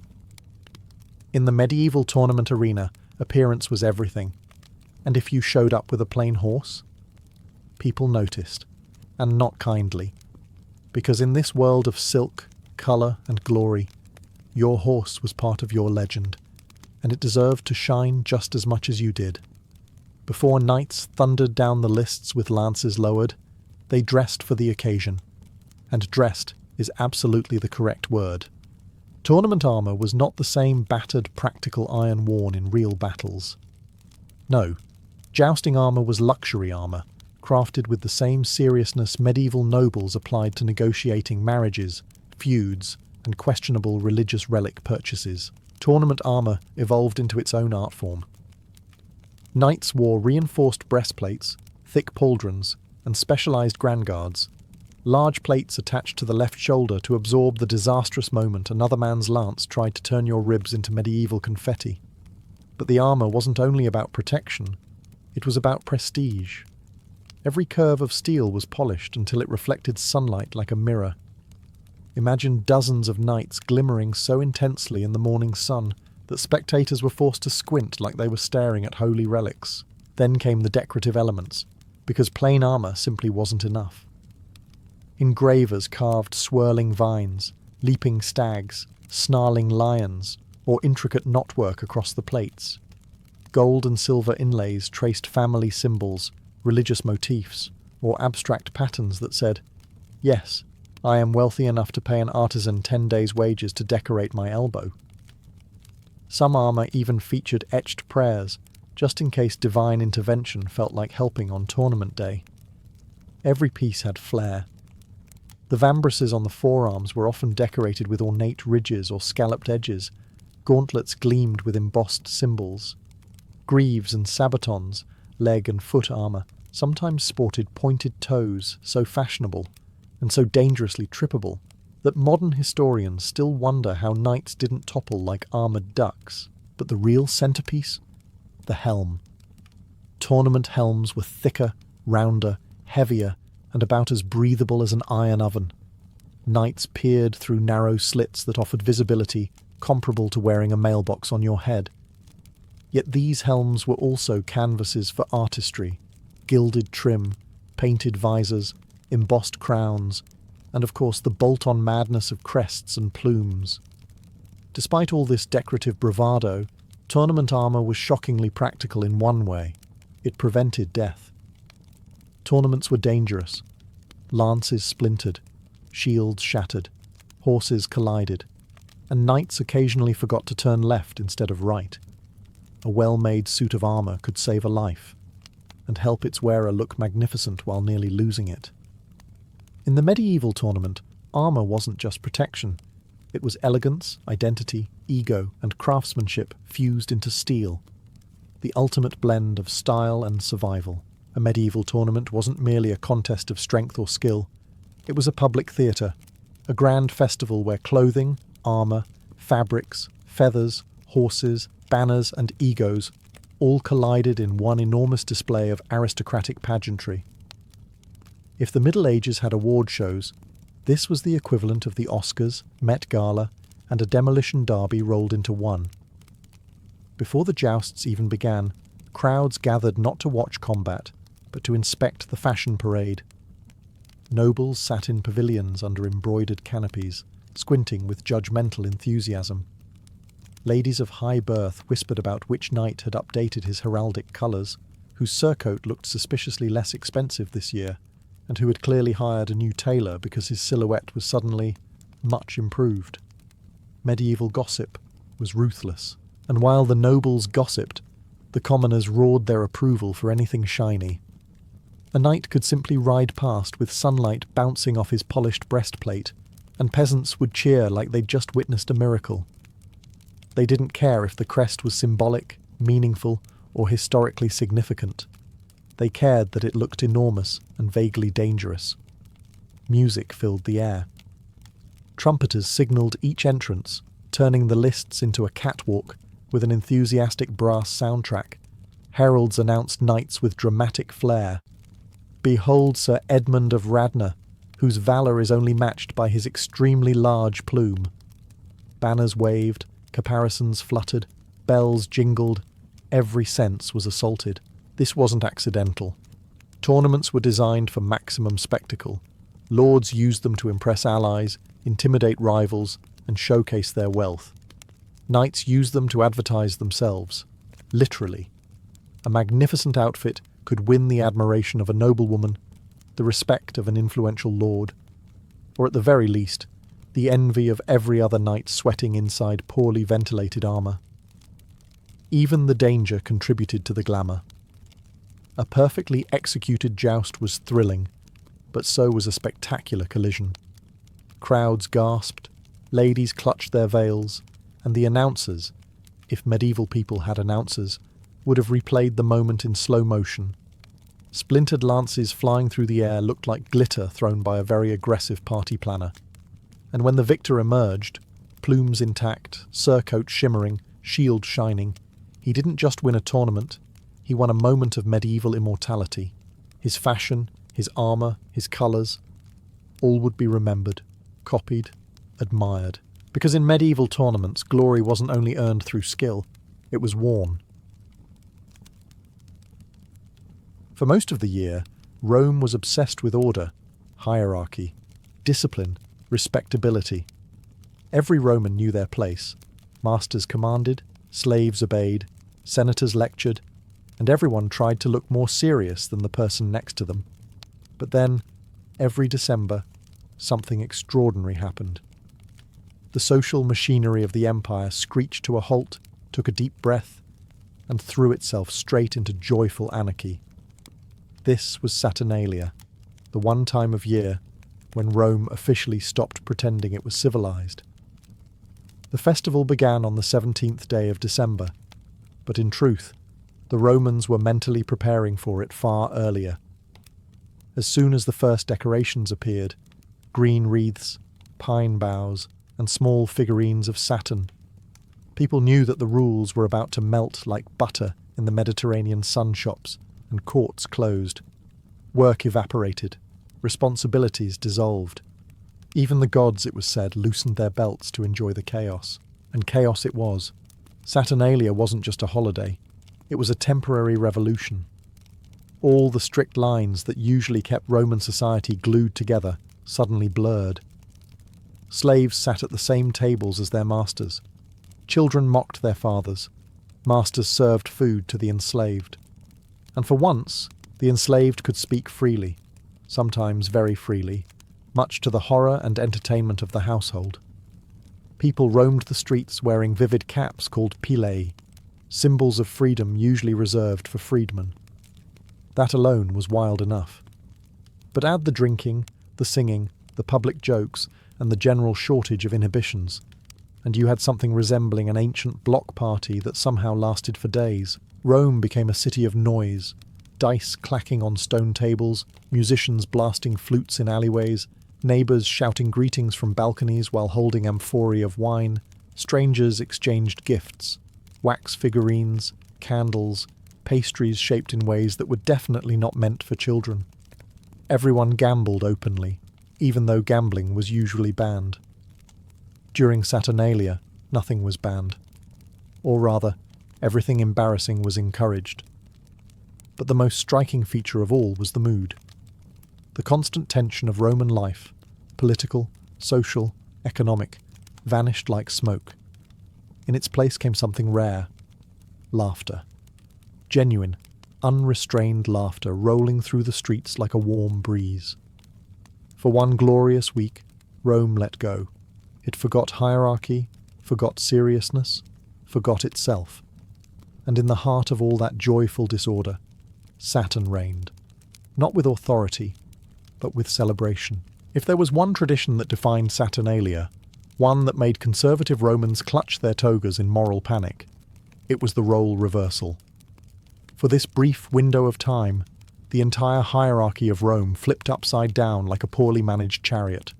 In the medieval tournament arena, appearance was everything, and if you showed up with a plain horse, people noticed, and not kindly, because in this world of silk, colour and glory, your horse was part of your legend, and it deserved to shine just as much as you did. Before knights thundered down the lists with lances lowered, they dressed for the occasion, and dressed is absolutely the correct word. Tournament armour was not the same battered practical iron worn in real battles. No, jousting armour was luxury armour, crafted with the same seriousness medieval nobles applied to negotiating marriages, feuds, and questionable religious relic purchases. Tournament armour evolved into its own art form. Knights wore reinforced breastplates, thick pauldrons, and specialised grandguards, large plates attached to the left shoulder to absorb the disastrous moment another man's lance tried to turn your ribs into medieval confetti. But the armour wasn't only about protection, it was about prestige. Every curve of steel was polished until it reflected sunlight like a mirror. Imagine dozens of knights glimmering so intensely in the morning sun that spectators were forced to squint like they were staring at holy relics. Then came the decorative elements, because plain armour simply wasn't enough. Engravers carved swirling vines, leaping stags, snarling lions, or intricate knotwork across the plates. Gold and silver inlays traced family symbols, religious motifs, or abstract patterns that said, "Yes, I am wealthy enough to pay an artisan 10 days' wages to decorate my elbow." Some armour even featured etched prayers, just in case divine intervention felt like helping on tournament day. Every piece had flair. The vambraces on the forearms were often decorated with ornate ridges or scalloped edges. Gauntlets gleamed with embossed symbols. Greaves and sabatons, leg and foot armour, sometimes sported pointed toes, so fashionable and so dangerously trippable that modern historians still wonder how knights didn't topple like armoured ducks. But the real centrepiece? The helm. Tournament helms were thicker, rounder, heavier, and about as breathable as an iron oven. Knights peered through narrow slits that offered visibility comparable to wearing a mailbox on your head. Yet these helms were also canvases for artistry, gilded trim, painted visors, embossed crowns, and of course the bolt-on madness of crests and plumes. Despite all this decorative bravado, tournament armour was shockingly practical in one way: it prevented death. Tournaments were dangerous. Lances splintered, shields shattered, horses collided, and knights occasionally forgot to turn left instead of right. A well-made suit of armour could save a life, and help its wearer look magnificent while nearly losing it. In the medieval tournament, armour wasn't just protection. It was elegance, identity, ego, and craftsmanship fused into steel. The ultimate blend of style and survival. A medieval tournament wasn't merely a contest of strength or skill. It was a public theatre, a grand festival where clothing, armour, fabrics, feathers, horses, banners, and egos all collided in one enormous display of aristocratic pageantry. If the Middle Ages had award shows, this was the equivalent of the Oscars, Met Gala, and a demolition derby rolled into one. Before the jousts even began, crowds gathered not to watch combat, but to inspect the fashion parade. Nobles sat in pavilions under embroidered canopies, squinting with judgmental enthusiasm. Ladies of high birth whispered about which knight had updated his heraldic colours, whose surcoat looked suspiciously less expensive this year, and who had clearly hired a new tailor because his silhouette was suddenly much improved. Medieval gossip was ruthless, and while the nobles gossiped, the commoners roared their approval for anything shiny. A knight could simply ride past with sunlight bouncing off his polished breastplate, and peasants would cheer like they'd just witnessed a miracle. They didn't care if the crest was symbolic, meaningful, or historically significant. They cared that it looked enormous and vaguely dangerous. Music filled the air. Trumpeters signalled each entrance, turning the lists into a catwalk with an enthusiastic brass soundtrack. Heralds announced knights with dramatic flair. "Behold Sir Edmund of Radnor, whose valour is only matched by his extremely large plume." Banners waved, caparisons fluttered, bells jingled. Every sense was assaulted. This wasn't accidental. Tournaments were designed for maximum spectacle. Lords used them to impress allies, intimidate rivals, and showcase their wealth. Knights used them to advertise themselves. Literally. A magnificent outfit could win the admiration of a noblewoman, the respect of an influential lord, or at the very least, the envy of every other knight sweating inside poorly ventilated armour. Even the danger contributed to the glamour. A perfectly executed joust was thrilling, but so was a spectacular collision. Crowds gasped, ladies clutched their veils, and the announcers, if medieval people had announcers, would have replayed the moment in slow motion. Splintered lances flying through the air looked like glitter thrown by a very aggressive party planner. And when the victor emerged, plumes intact, surcoat shimmering, shield shining, he didn't just win a tournament, he won a moment of medieval immortality. His fashion, his armour, his colours, all would be remembered, copied, admired. Because in medieval tournaments, glory wasn't only earned through skill, it was worn. For most of the year, Rome was obsessed with order, hierarchy, discipline, respectability. Every Roman knew their place. Masters commanded, slaves obeyed, senators lectured, and everyone tried to look more serious than the person next to them. But then, every December, something extraordinary happened. The social machinery of the empire screeched to a halt, took a deep breath, and threw itself straight into joyful anarchy. This was Saturnalia, the one time of year when Rome officially stopped pretending it was civilized. The festival began on the 17th day of December, but in truth, the Romans were mentally preparing for it far earlier. As soon as the first decorations appeared, green wreaths, pine boughs, and small figurines of Saturn, people knew that the rules were about to melt like butter in the Mediterranean sun shops, and courts closed. Work evaporated, responsibilities dissolved. Even the gods, it was said, loosened their belts to enjoy the chaos. And chaos it was. Saturnalia wasn't just a holiday. It was a temporary revolution. All the strict lines that usually kept Roman society glued together suddenly blurred. Slaves sat at the same tables as their masters. Children mocked their fathers. Masters served food to the enslaved. And for once, the enslaved could speak freely, sometimes very freely, much to the horror and entertainment of the household. People roamed the streets wearing vivid caps called pilae, symbols of freedom usually reserved for freedmen. That alone was wild enough. But add the drinking, the singing, the public jokes, and the general shortage of inhibitions, and you had something resembling an ancient block party that somehow lasted for days. Rome became a city of noise, dice clacking on stone tables, musicians blasting flutes in alleyways, neighbours shouting greetings from balconies while holding amphorae of wine, strangers exchanged gifts, wax figurines, candles, pastries shaped in ways that were definitely not meant for children. Everyone gambled openly, even though gambling was usually banned. During Saturnalia, nothing was banned. Or rather, everything embarrassing was encouraged. But the most striking feature of all was the mood. The constant tension of Roman life, political, social, economic, vanished like smoke. In its place came something rare: laughter. Genuine, unrestrained laughter rolling through the streets like a warm breeze. For one glorious week, Rome let go. It forgot hierarchy, forgot seriousness, forgot itself. And in the heart of all that joyful disorder, Saturn reigned, not with authority, but with celebration. If there was one tradition that defined Saturnalia, one that made conservative Romans clutch their togas in moral panic, it was the role reversal. For this brief window of time, the entire hierarchy of Rome flipped upside down like a poorly managed chariot.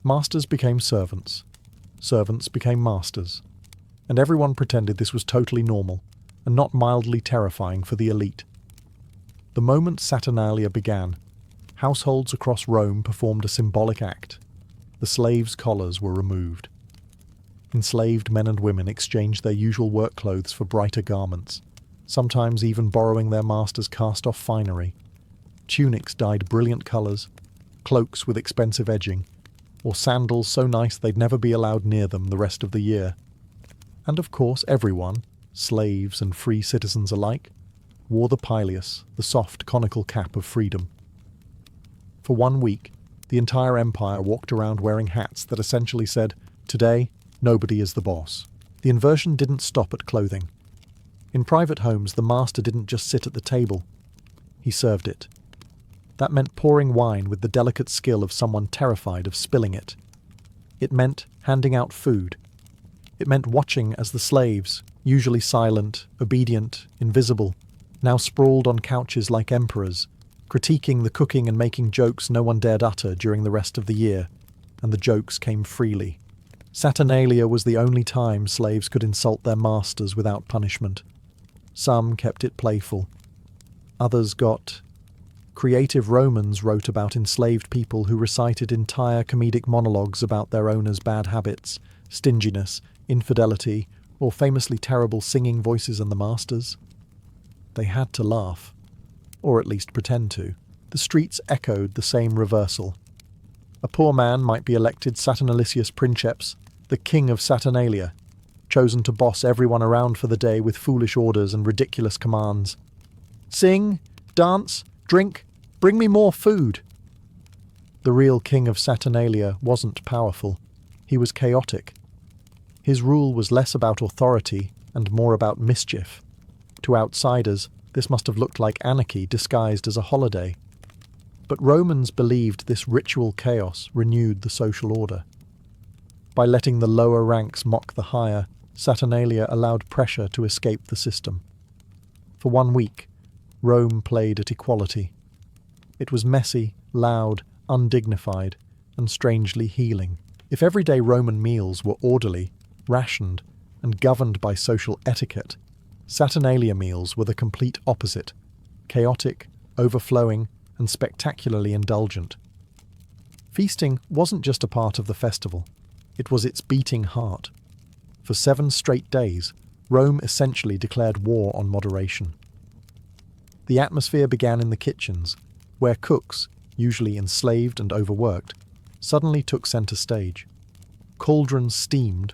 Masters became servants, servants became masters, and everyone pretended this was totally normal and not mildly terrifying for the elite. The moment Saturnalia began, households across Rome performed a symbolic act. The slaves' collars were removed. Enslaved men and women exchanged their usual work clothes for brighter garments, sometimes even borrowing their masters' cast-off finery. Tunics dyed brilliant colours, cloaks with expensive edging, or sandals so nice they'd never be allowed near them the rest of the year. And of course everyone, slaves and free citizens alike, wore the pileus, the soft conical cap of freedom. For 1 week, the entire empire walked around wearing hats that essentially said, "Today, nobody is the boss." The inversion didn't stop at clothing. In private homes, the master didn't just sit at the table. He served it. That meant pouring wine with the delicate skill of someone terrified of spilling it. It meant handing out food. It meant watching as the slaves, usually silent, obedient, invisible, now sprawled on couches like emperors, critiquing the cooking and making jokes no one dared utter during the rest of the year, and the jokes came freely. Saturnalia was the only time slaves could insult their masters without punishment. Some kept it playful. Others got... Creative Romans wrote about enslaved people who recited entire comedic monologues about their owners' bad habits, stinginess, infidelity, or famously terrible singing voices and the masters. They had to laugh, or at least pretend to. The streets echoed the same reversal. A poor man might be elected Saturnalicius Princeps, the king of Saturnalia, chosen to boss everyone around for the day with foolish orders and ridiculous commands. Sing, dance, drink, Bring me more food! The real king of Saturnalia wasn't powerful. He was chaotic. His rule was less about authority and more about mischief. To outsiders, this must have looked like anarchy disguised as a holiday. But Romans believed this ritual chaos renewed the social order. By letting the lower ranks mock the higher, Saturnalia allowed pressure to escape the system. For 1 week, Rome played at equality. It was messy, loud, undignified, and strangely healing. If everyday Roman meals were orderly, rationed, and governed by social etiquette, Saturnalia meals were the complete opposite: chaotic, overflowing, and spectacularly indulgent. Feasting wasn't just a part of the festival, it was its beating heart. For 7 straight days, Rome essentially declared war on moderation. The atmosphere began in the kitchens, where cooks, usually enslaved and overworked, suddenly took centre stage. Cauldrons steamed,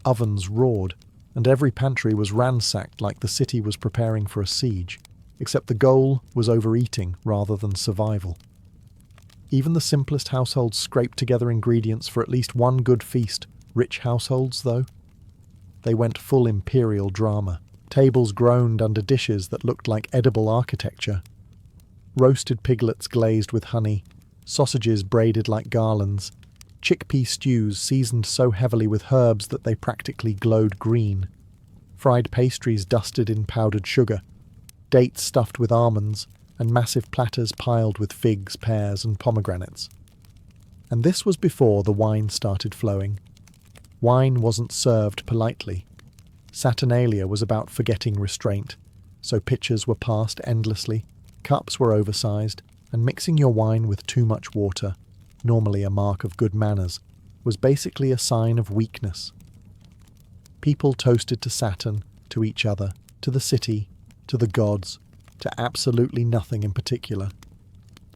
ovens roared, and every pantry was ransacked like the city was preparing for a siege, except the goal was overeating rather than survival. Even the simplest households scraped together ingredients for at least one good feast. Rich households, though? They went full imperial drama. Tables groaned under dishes that looked like edible architecture. Roasted piglets glazed with honey, sausages braided like garlands, chickpea stews seasoned so heavily with herbs that they practically glowed green, fried pastries dusted in powdered sugar, dates stuffed with almonds, and massive platters piled with figs, pears, and pomegranates. And this was before the wine started flowing. Wine wasn't served politely. Saturnalia was about forgetting restraint, so pitchers were passed endlessly, cups were oversized, and mixing your wine with too much water, normally a mark of good manners, was basically a sign of weakness. People toasted to Saturn, to each other, to the city, to the gods, to absolutely nothing in particular.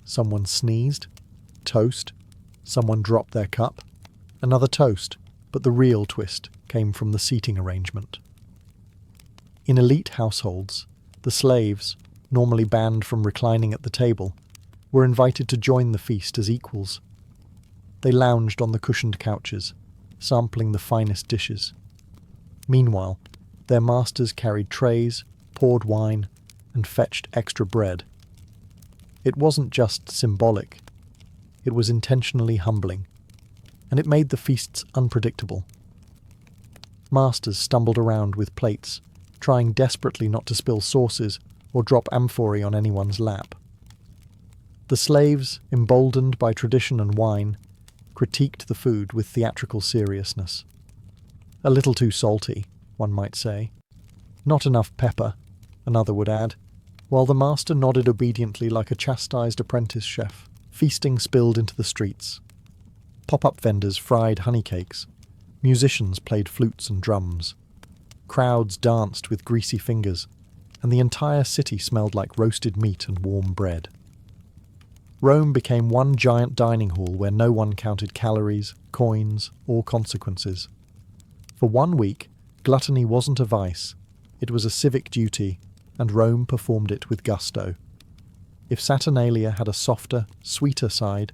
Someone sneezed, toast, someone dropped their cup, another toast, but the real twist came from the seating arrangement. In elite households, the slaves, normally banned from reclining at the table, were invited to join the feast as equals. They lounged on the cushioned couches, sampling the finest dishes. Meanwhile, their masters carried trays, poured wine, and fetched extra bread. It wasn't just symbolic, it was intentionally humbling, and it made the feasts unpredictable. Masters stumbled around with plates, trying desperately not to spill sauces or drop amphorae on anyone's lap. The slaves, emboldened by tradition and wine, critiqued the food with theatrical seriousness. A little too salty, one might say. Not enough pepper, another would add, while the master nodded obediently like a chastised apprentice chef. Feasting spilled into the streets. Pop-up vendors fried honey cakes. Musicians played flutes and drums. Crowds danced with greasy fingers, and the entire city smelled like roasted meat and warm bread. Rome became one giant dining hall where no one counted calories, coins, or consequences. For 1 week, gluttony wasn't a vice, it was a civic duty, and Rome performed it with gusto. If Saturnalia had a softer, sweeter side,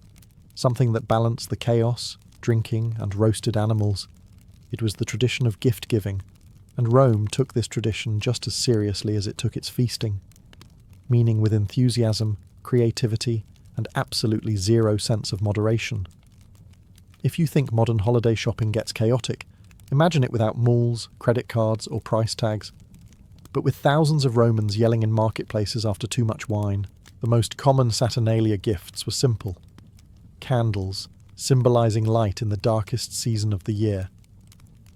something that balanced the chaos, drinking, and roasted animals, it was the tradition of gift-giving, and Rome took this tradition just as seriously as it took its feasting, meaning with enthusiasm, creativity, and absolutely zero sense of moderation. If you think modern holiday shopping gets chaotic, imagine it without malls, credit cards, or price tags. But with thousands of Romans yelling in marketplaces after too much wine, the most common Saturnalia gifts were simple. Candles, symbolizing light in the darkest season of the year.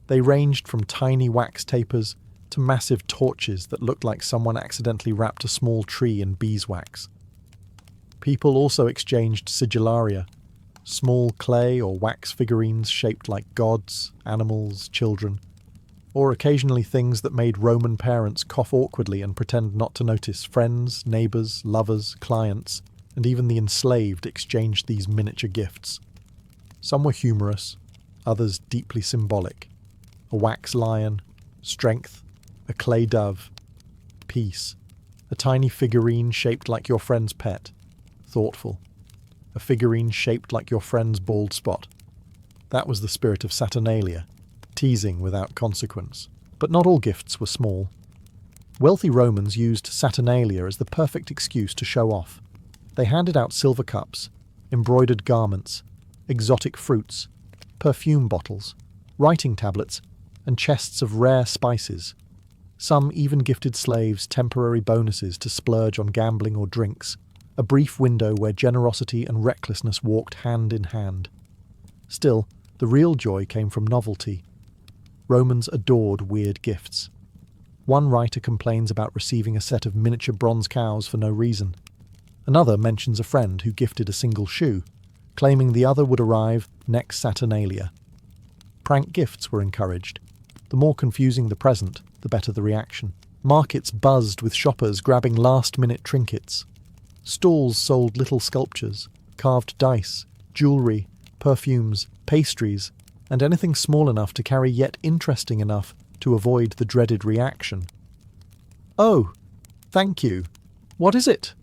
They ranged from tiny wax tapers to massive torches that looked like someone accidentally wrapped a small tree in beeswax. People also exchanged sigillaria, small clay or wax figurines shaped like gods, animals, children, or occasionally things that made Roman parents cough awkwardly and pretend not to notice. Friends, neighbours, lovers, clients, and even the enslaved exchanged these miniature gifts. Some were humorous, others deeply symbolic. A wax lion, strength, a clay dove, peace, a tiny figurine shaped like your friend's pet. thoughtful. A figurine shaped like your friend's bald spot. That was the spirit of Saturnalia, teasing without consequence. But not all gifts were small. Wealthy Romans used Saturnalia as the perfect excuse to show off. They handed out silver cups, embroidered garments, exotic fruits, perfume bottles, writing tablets, and chests of rare spices. Some even gifted slaves temporary bonuses to splurge on gambling or drinks, a brief window where generosity and recklessness walked hand in hand. Still, the real joy came from novelty. Romans adored weird gifts. One writer complains about receiving a set of miniature bronze cows for no reason. Another mentions a friend who gifted a single shoe, claiming the other would arrive next Saturnalia. Prank gifts were encouraged. The more confusing the present, the better the reaction. Markets buzzed with shoppers grabbing last-minute trinkets. Stalls sold little sculptures, carved dice, jewellery, perfumes, pastries, and anything small enough to carry yet interesting enough to avoid the dreaded reaction. "Oh, thank you. What is it?"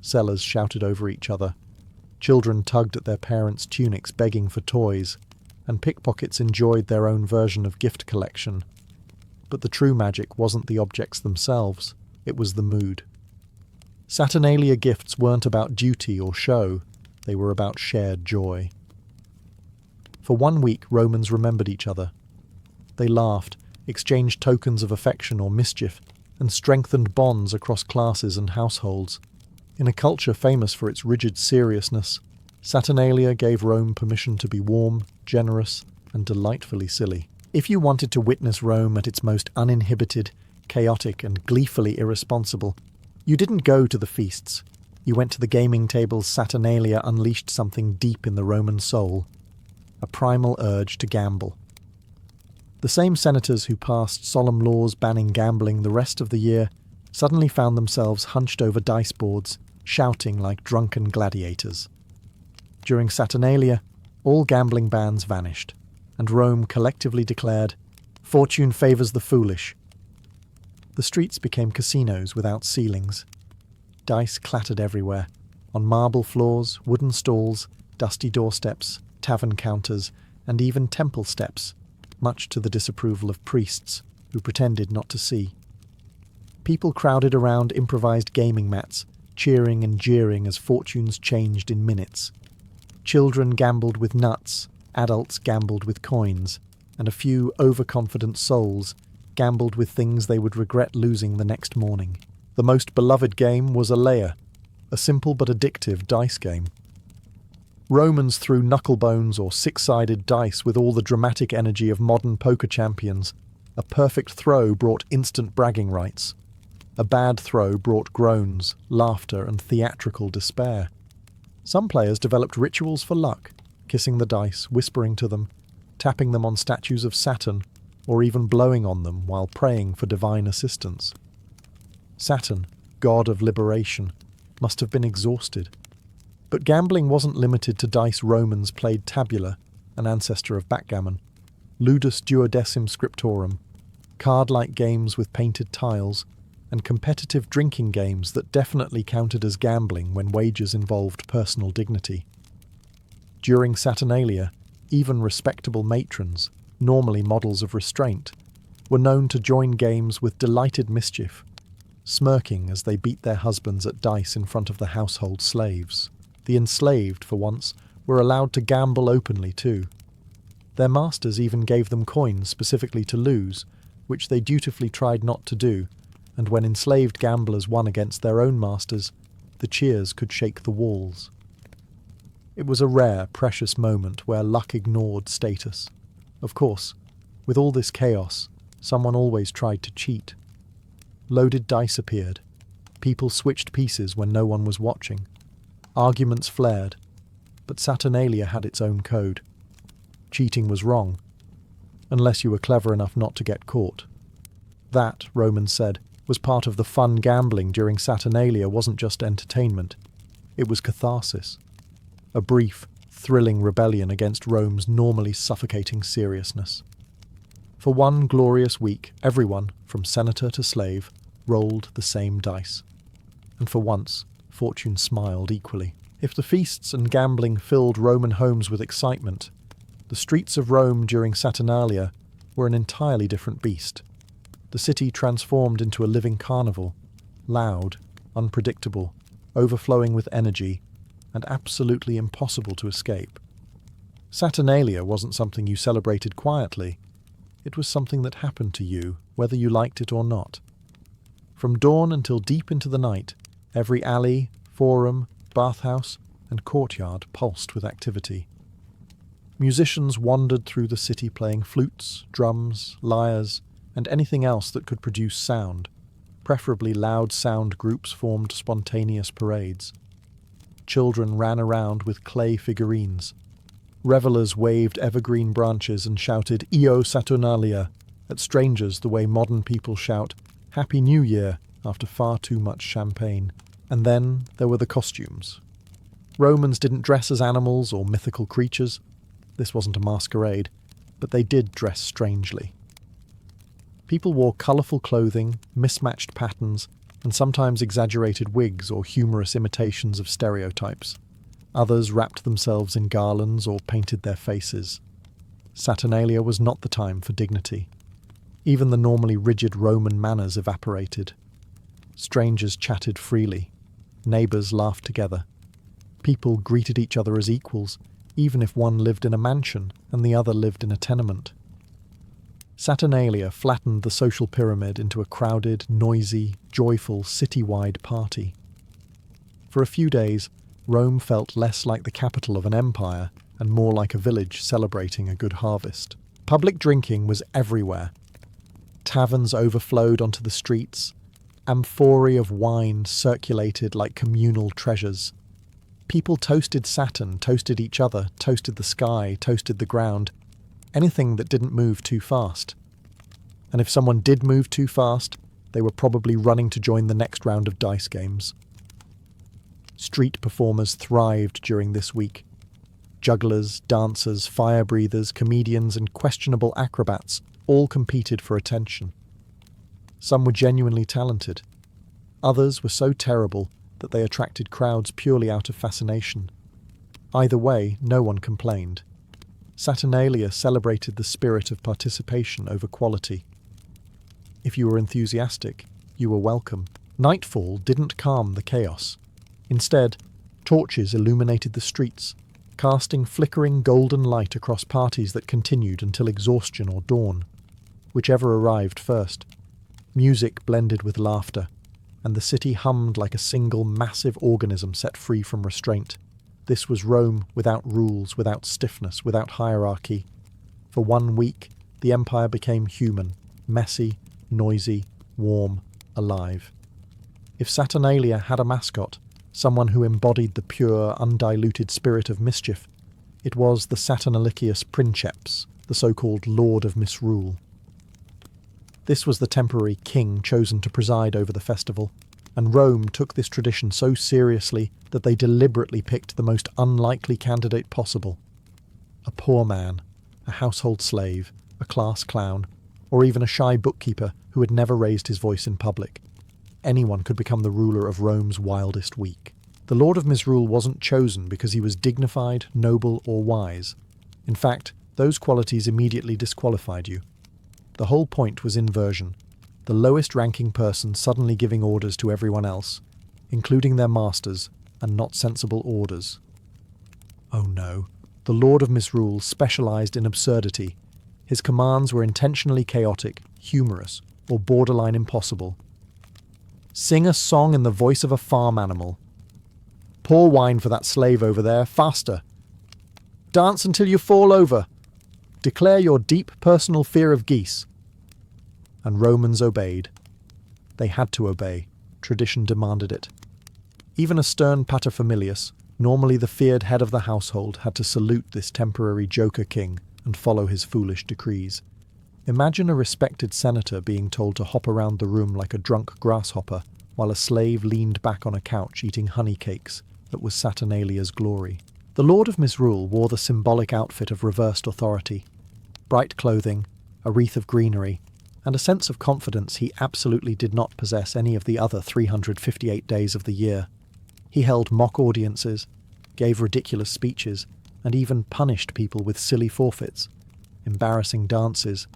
Sellers shouted over each other. Children tugged at their parents' tunics begging for toys, and pickpockets enjoyed their own version of gift collection. But the true magic wasn't the objects themselves, it was the mood. Saturnalia gifts weren't about duty or show, they were about shared joy. For 1 week, Romans remembered each other. They laughed, exchanged tokens of affection or mischief, and strengthened bonds across classes and households. In a culture famous for its rigid seriousness, Saturnalia gave Rome permission to be warm, generous, and delightfully silly. If you wanted to witness Rome at its most uninhibited, chaotic, and gleefully irresponsible, you didn't go to the feasts. You went to the gaming tables. Saturnalia unleashed something deep in the Roman soul, a primal urge to gamble. The same senators who passed solemn laws banning gambling the rest of the year suddenly found themselves hunched over dice boards, shouting like drunken gladiators. During Saturnalia, all gambling bans vanished, and Rome collectively declared, "Fortune favours the foolish." The streets became casinos without ceilings. Dice clattered everywhere, on marble floors, wooden stalls, dusty doorsteps, tavern counters, and even temple steps, much to the disapproval of priests, who pretended not to see. People crowded around improvised gaming mats, cheering and jeering as fortunes changed in minutes. Children gambled with nuts, adults gambled with coins, and a few overconfident souls gambled with things they would regret losing the next morning. The most beloved game was a simple but addictive dice game. Romans threw knucklebones or six-sided dice with all the dramatic energy of modern poker champions. A perfect throw brought instant bragging rights. A bad throw brought groans, laughter, and theatrical despair. Some players developed rituals for luck, kissing the dice, whispering to them, tapping them on statues of Saturn, or even blowing on them while praying for divine assistance. Saturn, god of liberation, must have been exhausted. But gambling wasn't limited to dice. Romans played tabula, an ancestor of backgammon, ludus duodecim scriptorum, card-like games with painted tiles, and competitive drinking games that definitely counted as gambling when wagers involved personal dignity. During Saturnalia, even respectable matrons, normally models of restraint, were known to join games with delighted mischief, smirking as they beat their husbands at dice in front of the household slaves. The enslaved, for once, were allowed to gamble openly too. Their masters even gave them coins specifically to lose, which they dutifully tried not to do, and when enslaved gamblers won against their own masters, the cheers could shake the walls. It was a rare, precious moment where luck ignored status. Of course, with all this chaos, someone always tried to cheat. Loaded dice appeared. People switched pieces when no one was watching. Arguments flared, but Saturnalia had its own code. Cheating was wrong, unless you were clever enough not to get caught. That, Romans said, was part of the fun. Gambling during Saturnalia wasn't just entertainment, it was catharsis. A brief, thrilling rebellion against Rome's normally suffocating seriousness. For 1 glorious week, everyone, from senator to slave, rolled the same dice. And for once, fortune smiled equally. If the feasts and gambling filled Roman homes with excitement, the streets of Rome during Saturnalia were an entirely different beast. The city transformed into a living carnival, loud, unpredictable, overflowing with energy, and absolutely impossible to escape. Saturnalia wasn't something you celebrated quietly. It was something that happened to you, whether you liked it or not. From dawn until deep into the night, every alley, forum, bathhouse, and courtyard pulsed with activity. Musicians wandered through the city playing flutes, drums, lyres, and anything else that could produce sound. Preferably loud sound groups formed spontaneous parades. Children ran around with clay figurines. Revelers waved evergreen branches and shouted "Io Saturnalia" at strangers the way modern people shout "Happy New Year" after far too much champagne. And then there were the costumes. Romans didn't dress as animals or mythical creatures. This wasn't a masquerade, but they did dress strangely. People wore colourful clothing, mismatched patterns, and sometimes exaggerated wigs or humorous imitations of stereotypes. Others wrapped themselves in garlands or painted their faces. Saturnalia was not the time for dignity. Even the normally rigid Roman manners evaporated. Strangers chatted freely. Neighbours laughed together. People greeted each other as equals, even if one lived in a mansion and the other lived in a tenement. Saturnalia flattened the social pyramid into a crowded, noisy, joyful, city-wide party. For a few days, Rome felt less like the capital of an empire and more like a village celebrating a good harvest. Public drinking was everywhere. Taverns overflowed onto the streets. Amphorae of wine circulated like communal treasures. People toasted Saturn, toasted each other, toasted the sky, toasted the ground, anything that didn't move too fast. And if someone did move too fast, they were probably running to join the next round of dice games. Street performers thrived during this week. Jugglers, dancers, fire breathers, comedians, and questionable acrobats all competed for attention. Some were genuinely talented. Others were so terrible that they attracted crowds purely out of fascination. Either way, no one complained. Saturnalia celebrated the spirit of participation over quality. If you were enthusiastic, you were welcome. Nightfall didn't calm the chaos. Instead, torches illuminated the streets, casting flickering golden light across parties that continued until exhaustion or dawn, whichever arrived first. Music blended with laughter, and the city hummed like a single massive organism set free from restraint. This was Rome without rules, without stiffness, without hierarchy. For 1 week, the empire became human, messy, noisy, warm, alive. If Saturnalia had a mascot, someone who embodied the pure, undiluted spirit of mischief, it was the Saturnalicious Princeps, the so-called Lord of Misrule. This was the temporary king chosen to preside over the festival, and Rome took this tradition so seriously that they deliberately picked the most unlikely candidate possible. A poor man, a household slave, a class clown, or even a shy bookkeeper who had never raised his voice in public. Anyone could become the ruler of Rome's wildest week. The Lord of Misrule wasn't chosen because he was dignified, noble, or wise. In fact, those qualities immediately disqualified you. The whole point was inversion, the lowest-ranking person suddenly giving orders to everyone else, including their masters, and not sensible orders. Oh no, the Lord of Misrule specialized in absurdity. His commands were intentionally chaotic, humorous, or borderline impossible. Sing a song in the voice of a farm animal. Pour wine for that slave over there, faster. Dance until you fall over. Declare your deep personal fear of geese. And Romans obeyed. They had to obey. Tradition demanded it. Even a stern paterfamilias, normally the feared head of the household, had to salute this temporary joker king and follow his foolish decrees. Imagine a respected senator being told to hop around the room like a drunk grasshopper, while a slave leaned back on a couch eating honey cakes that was Saturnalia's glory. The Lord of Misrule wore the symbolic outfit of reversed authority. Bright clothing, a wreath of greenery, and a sense of confidence he absolutely did not possess any of the other 358 days of the year. He held mock audiences, gave ridiculous speeches, and even punished people with silly forfeits, embarrassing dances,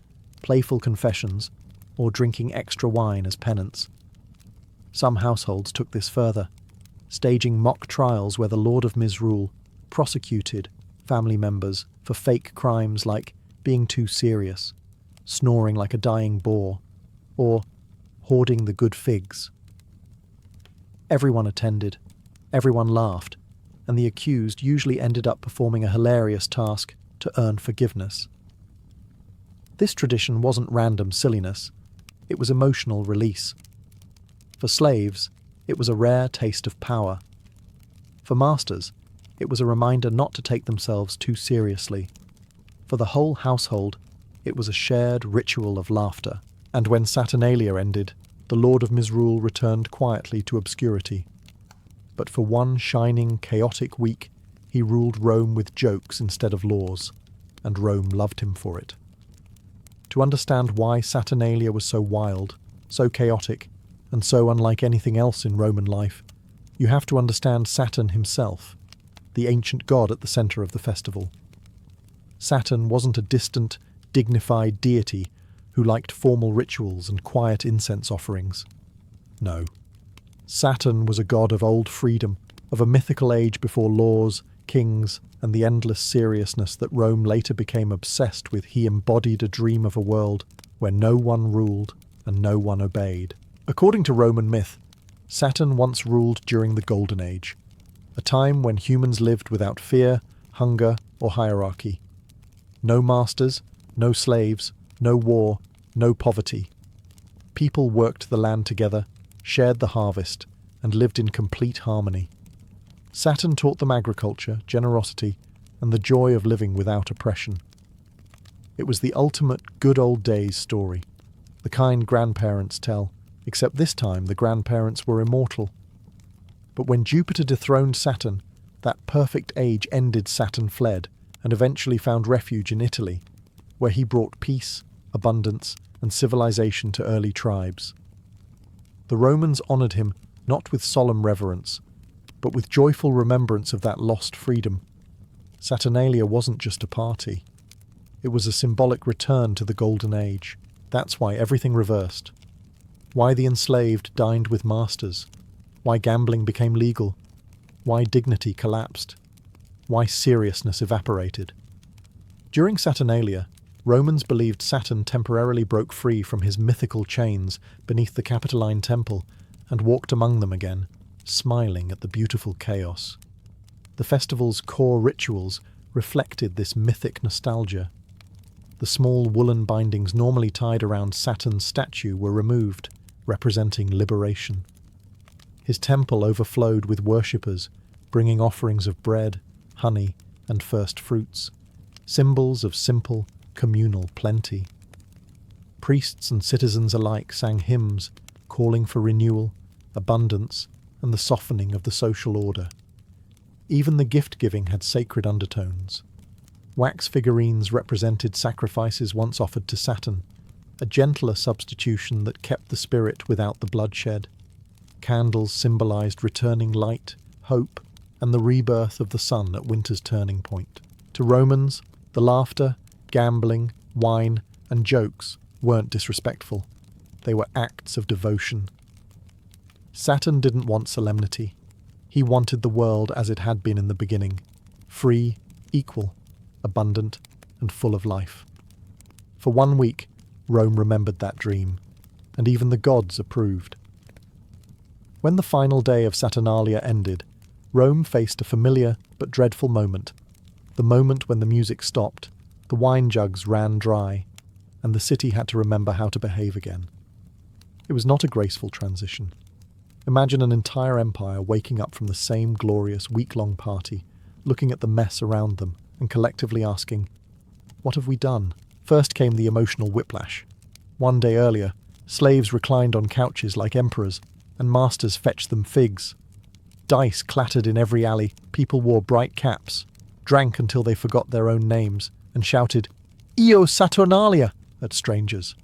playful confessions, or drinking extra wine as penance. Some households took this further, staging mock trials where the Lord of Misrule prosecuted family members for fake crimes like being too serious, snoring like a dying boar, or hoarding the good figs. Everyone attended, everyone laughed, and the accused usually ended up performing a hilarious task to earn forgiveness. This tradition wasn't random silliness, it was emotional release. For slaves, it was a rare taste of power. For masters, it was a reminder not to take themselves too seriously. For the whole household, it was a shared ritual of laughter. And when Saturnalia ended, the Lord of Misrule returned quietly to obscurity. But for one shining, chaotic week, he ruled Rome with jokes instead of laws, and Rome loved him for it. To understand why Saturnalia was so wild, so chaotic, and so unlike anything else in Roman life, you have to understand Saturn himself, the ancient god at the centre of the festival. Saturn wasn't a distant, dignified deity who liked formal rituals and quiet incense offerings. No. Saturn was a god of old freedom, of a mythical age before laws, kings, and the endless seriousness that Rome later became obsessed with. He embodied a dream of a world where no one ruled and no one obeyed. According to Roman myth, Saturn once ruled during the Golden Age, a time when humans lived without fear, hunger, or hierarchy. No masters, no slaves, no war, no poverty. People worked the land together, shared the harvest, and lived in complete harmony. Saturn taught them agriculture, generosity, and the joy of living without oppression. It was the ultimate good old days story, the kind grandparents tell, except this time the grandparents were immortal. But when Jupiter dethroned Saturn, that perfect age ended. Saturn fled, and eventually found refuge in Italy, where he brought peace, abundance, and civilization to early tribes. The Romans honoured him not with solemn reverence, but with joyful remembrance of that lost freedom. Saturnalia wasn't just a party. It was a symbolic return to the Golden Age. That's why everything reversed. Why the enslaved dined with masters. Why gambling became legal. Why dignity collapsed. Why seriousness evaporated. During Saturnalia, Romans believed Saturn temporarily broke free from his mythical chains beneath the Capitoline Temple and walked among them again, smiling at the beautiful chaos. The festival's core rituals reflected this mythic nostalgia. The small woolen bindings normally tied around Saturn's statue were removed, representing liberation. His temple overflowed with worshippers, bringing offerings of bread, honey, and first fruits, symbols of simple, communal plenty. Priests and citizens alike sang hymns, calling for renewal, abundance, and the softening of the social order. Even the gift-giving had sacred undertones. Wax figurines represented sacrifices once offered to Saturn, a gentler substitution that kept the spirit without the bloodshed. Candles symbolized returning light, hope, and the rebirth of the sun at winter's turning point. To Romans, the laughter, gambling, wine, and jokes weren't disrespectful. They were acts of devotion. Saturn didn't want solemnity. He wanted the world as it had been in the beginning, free, equal, abundant, and full of life. For 1 week, Rome remembered that dream, and even the gods approved. When the final day of Saturnalia ended, Rome faced a familiar but dreadful moment, the moment when the music stopped, the wine jugs ran dry, and the city had to remember how to behave again. It was not a graceful transition. Imagine an entire empire waking up from the same glorious week-long party, looking at the mess around them, and collectively asking, "What have we done?" First came the emotional whiplash. 1 day earlier, slaves reclined on couches like emperors, and masters fetched them figs. Dice clattered in every alley, people wore bright caps, drank until they forgot their own names, and shouted, "Io Saturnalia!" at strangers.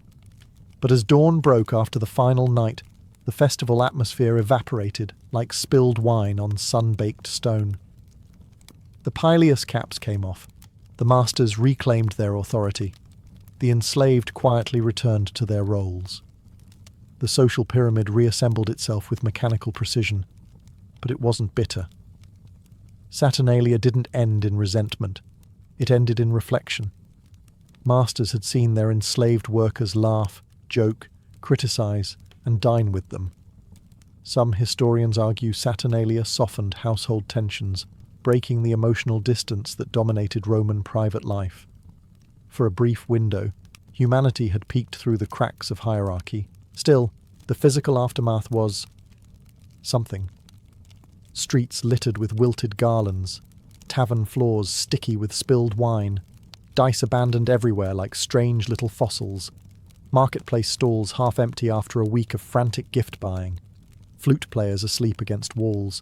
But as dawn broke after the final night, The festival atmosphere evaporated like spilled wine on sun-baked stone. The pileus caps came off. The masters reclaimed their authority. The enslaved quietly returned to their roles. The social pyramid reassembled itself with mechanical precision, but it wasn't bitter. Saturnalia didn't end in resentment. It ended in reflection. Masters had seen their enslaved workers laugh, joke, criticize, and dine with them. Some historians argue Saturnalia softened household tensions, breaking the emotional distance that dominated Roman private life. For a brief window, humanity had peeked through the cracks of hierarchy. Still, the physical aftermath was something. Streets littered with wilted garlands, tavern floors sticky with spilled wine, dice abandoned everywhere like strange little fossils, marketplace stalls half empty after a week of frantic gift-buying, flute players asleep against walls,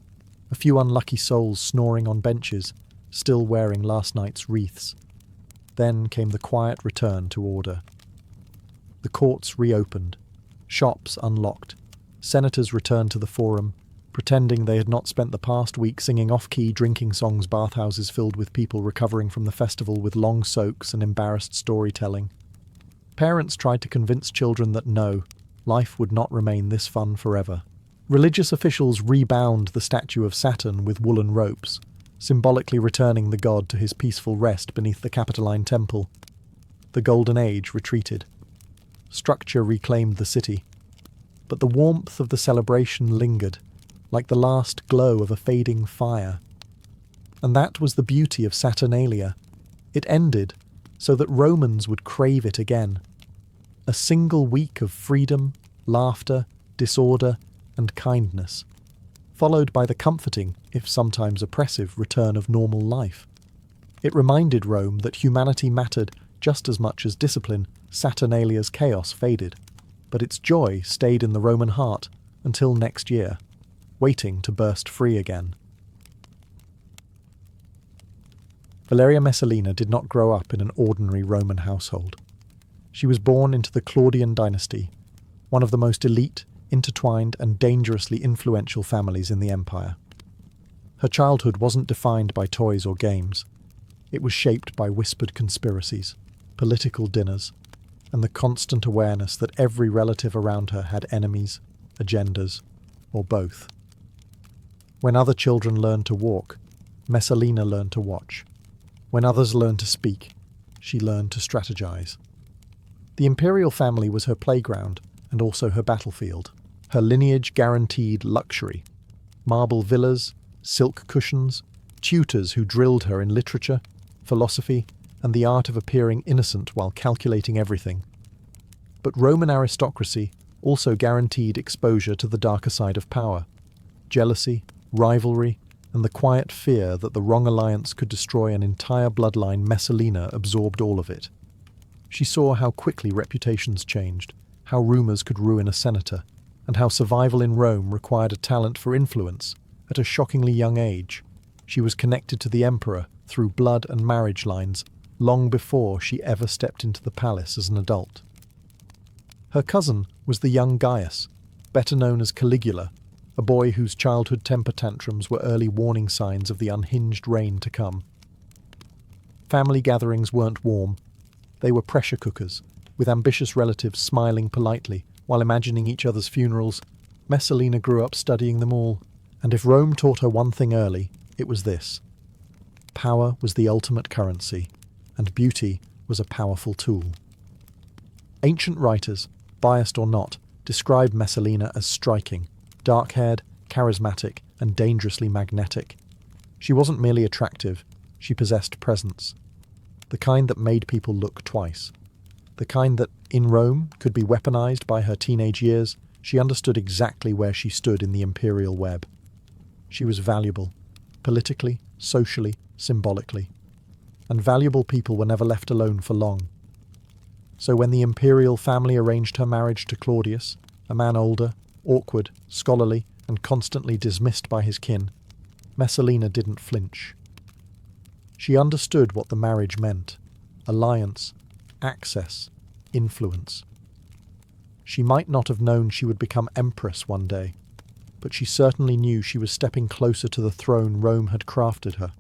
a few unlucky souls snoring on benches, still wearing last night's wreaths. Then came the quiet return to order. The courts reopened, shops unlocked, senators returned to the forum, pretending they had not spent the past week singing off-key drinking songs, bathhouses filled with people recovering from the festival with long soaks and embarrassed storytelling. Parents tried to convince children that no, life would not remain this fun forever. Religious officials rebound the statue of Saturn with woolen ropes, symbolically returning the god to his peaceful rest beneath the Capitoline temple. The Golden Age retreated. Structure reclaimed the city. But the warmth of the celebration lingered, like the last glow of a fading fire. And that was the beauty of Saturnalia. It ended so that Romans would crave it again. A single week of freedom, laughter, disorder, and kindness, followed by the comforting, if sometimes oppressive, return of normal life. It reminded Rome that humanity mattered just as much as discipline. Saturnalia's chaos faded, but its joy stayed in the Roman heart until next year, waiting to burst free again. Valeria Messalina did not grow up in an ordinary Roman household. She was born into the Claudian dynasty, one of the most elite, intertwined and dangerously influential families in the empire. Her childhood wasn't defined by toys or games. It was shaped by whispered conspiracies, political dinners, and the constant awareness that every relative around her had enemies, agendas, or both. When other children learned to walk, Messalina learned to watch. When others learned to speak, she learned to strategize. The imperial family was her playground and also her battlefield. Her lineage guaranteed luxury. Marble villas, silk cushions, tutors who drilled her in literature, philosophy, and the art of appearing innocent while calculating everything. But Roman aristocracy also guaranteed exposure to the darker side of power. Jealousy, rivalry, and the quiet fear that the wrong alliance could destroy an entire bloodline. Messalina absorbed all of it. She saw how quickly reputations changed, how rumors could ruin a senator, and how survival in Rome required a talent for influence. At a shockingly young age, she was connected to the emperor through blood and marriage lines long before she ever stepped into the palace as an adult. Her cousin was the young Gaius, better known as Caligula, a boy whose childhood temper tantrums were early warning signs of the unhinged reign to come. Family gatherings weren't warm. They were pressure cookers, with ambitious relatives smiling politely while imagining each other's funerals. Messalina grew up studying them all, and if Rome taught her one thing early, it was this. Power was the ultimate currency, and beauty was a powerful tool. Ancient writers, biased or not, describe Messalina as striking, dark-haired, charismatic, and dangerously magnetic. She wasn't merely attractive, she possessed presence. The kind that made people look twice. The kind that, in Rome, could be weaponized by her teenage years. She understood exactly where she stood in the imperial web. She was valuable, politically, socially, symbolically. And valuable people were never left alone for long. So when the imperial family arranged her marriage to Claudius, a man older, awkward, scholarly, and constantly dismissed by his kin, Messalina didn't flinch. She understood what the marriage meant: alliance, access, influence. She might not have known she would become empress one day, but she certainly knew she was stepping closer to the throne Rome had crafted her.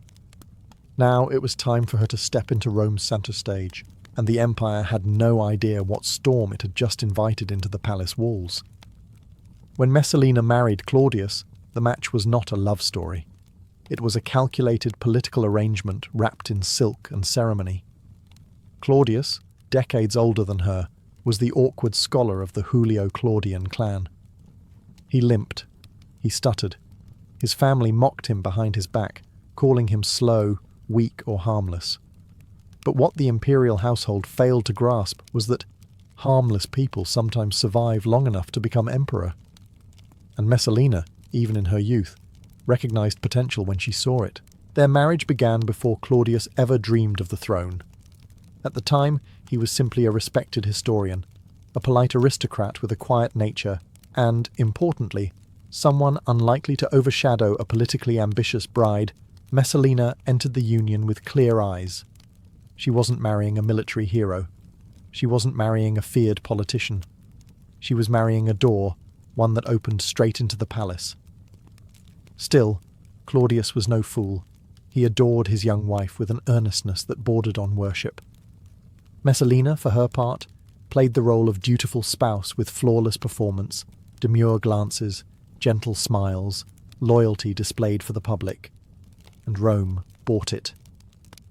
Now it was time for her to step into Rome's centre stage, and the empire had no idea what storm it had just invited into the palace walls. When Messalina married Claudius, the match was not a love story. It was a calculated political arrangement wrapped in silk and ceremony. Claudius, decades older than her, was the awkward scholar of the Julio-Claudian clan. He limped. He stuttered. His family mocked him behind his back, calling him slow, weak or harmless. But what the imperial household failed to grasp was that harmless people sometimes survive long enough to become emperor. And Messalina, even in her youth, recognized potential when she saw it. Their marriage began before Claudius ever dreamed of the throne. At the time, he was simply a respected historian, a polite aristocrat with a quiet nature, and, importantly, someone unlikely to overshadow a politically ambitious bride. Messalina entered the union with clear eyes. She wasn't marrying a military hero. She wasn't marrying a feared politician. She was marrying a door, one that opened straight into the palace. Still, Claudius was no fool. He adored his young wife with an earnestness that bordered on worship. Messalina, for her part, played the role of dutiful spouse with flawless performance, demure glances, gentle smiles, loyalty displayed for the public. And Rome bought it.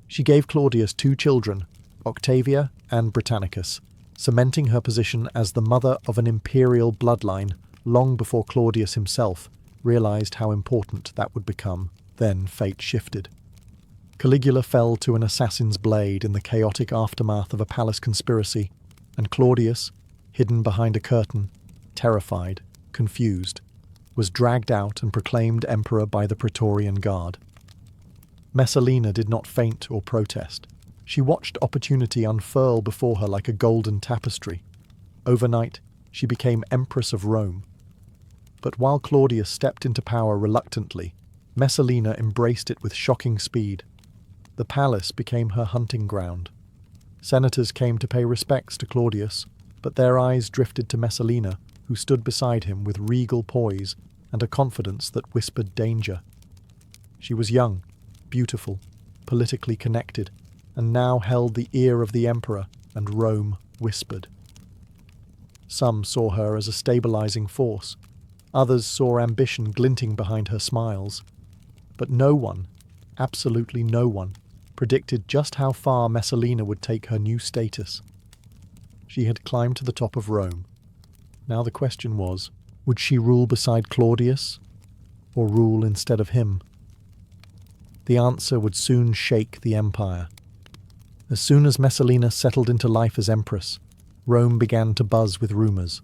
She gave Claudius 2 children, Octavia and Britannicus, cementing her position as the mother of an imperial bloodline long before Claudius himself realized how important that would become. Then fate shifted. Caligula fell to an assassin's blade in the chaotic aftermath of a palace conspiracy, and Claudius, hidden behind a curtain, terrified, confused, was dragged out and proclaimed emperor by the Praetorian Guard. Messalina did not faint or protest. She watched opportunity unfurl before her like a golden tapestry. Overnight, she became Empress of Rome. But while Claudius stepped into power reluctantly, Messalina embraced it with shocking speed. The palace became her hunting ground. Senators came to pay respects to Claudius, but their eyes drifted to Messalina, who stood beside him with regal poise and a confidence that whispered danger. She was young, beautiful, politically connected, and now held the ear of the emperor, and Rome whispered. Some saw her as a stabilizing force. Others saw ambition glinting behind her smiles. But no one, absolutely no one, predicted just how far Messalina would take her new status. She had climbed to the top of Rome. Now the question was, would she rule beside Claudius, or rule instead of him? The answer would soon shake the empire. As soon as Messalina settled into life as empress, Rome began to buzz with rumours.